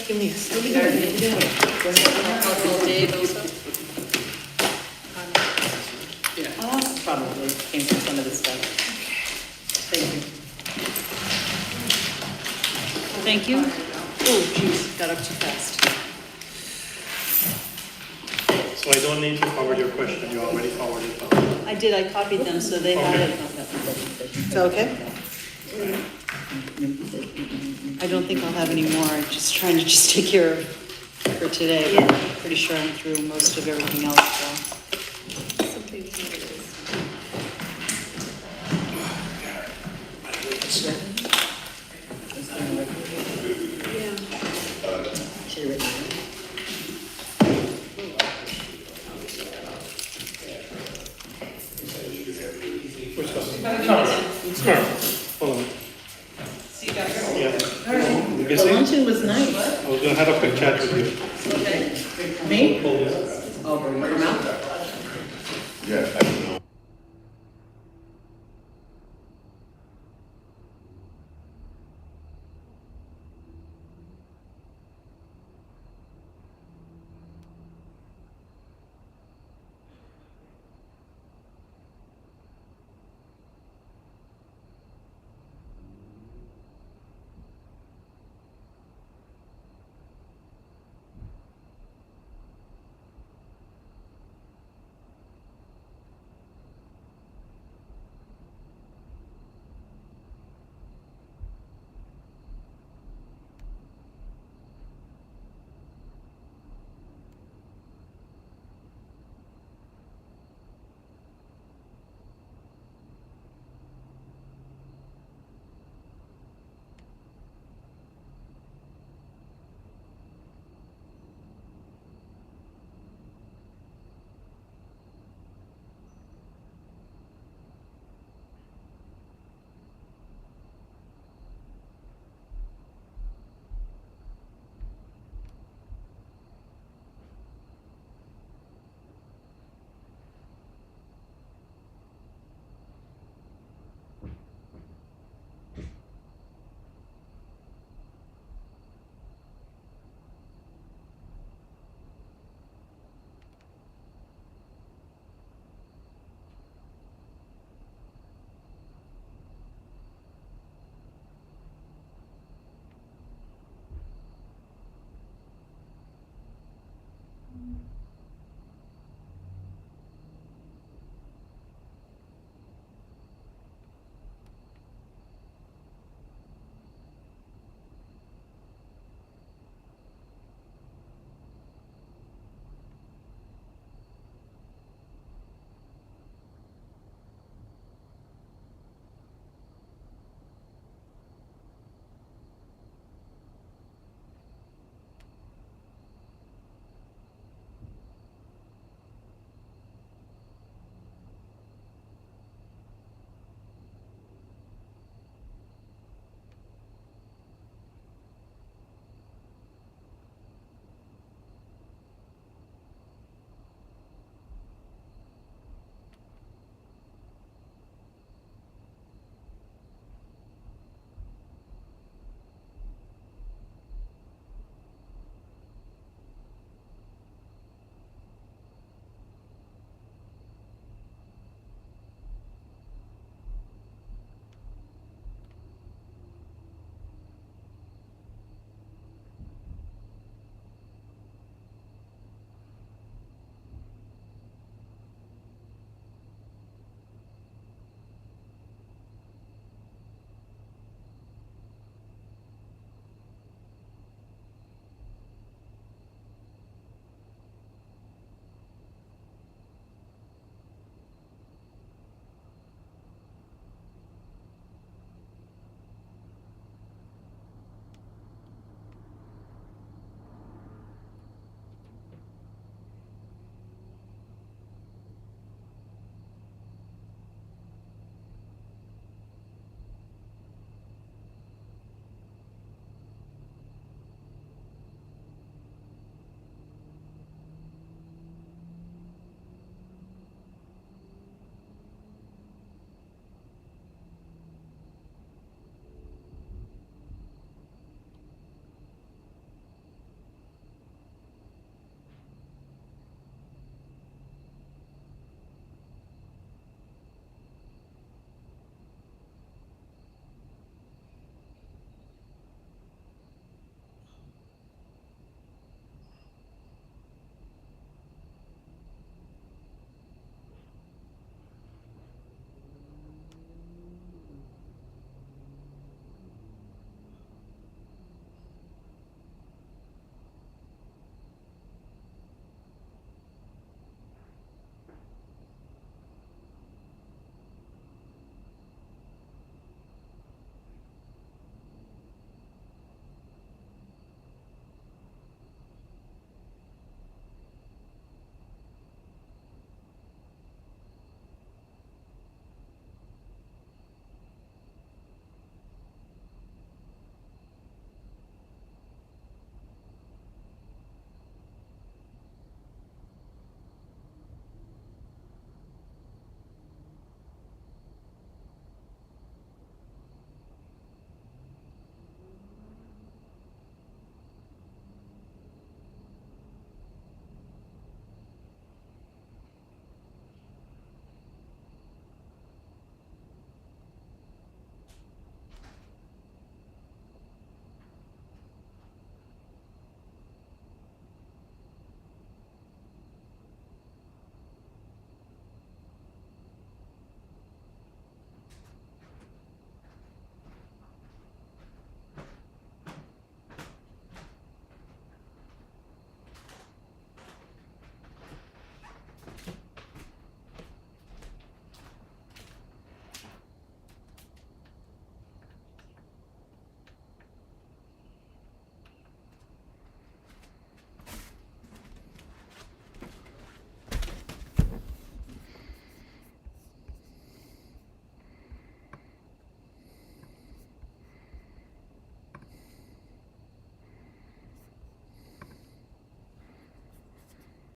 Give me a second. Probably came from some of this stuff. Thank you. Thank you. Oh, geez, got up too fast. So I don't need to forward your question, you already forwarded it. I did, I copied them, so they had it. Is that okay? I don't think I'll have any more, I'm just trying to just take care of for today. I'm pretty sure I'm through most of everything else, so. Hold on. See you guys. Yeah. You The busy? luncheon was nice. I was gonna have a quick chat with you. Okay. Me? Oh, from out? Yeah, I don't know.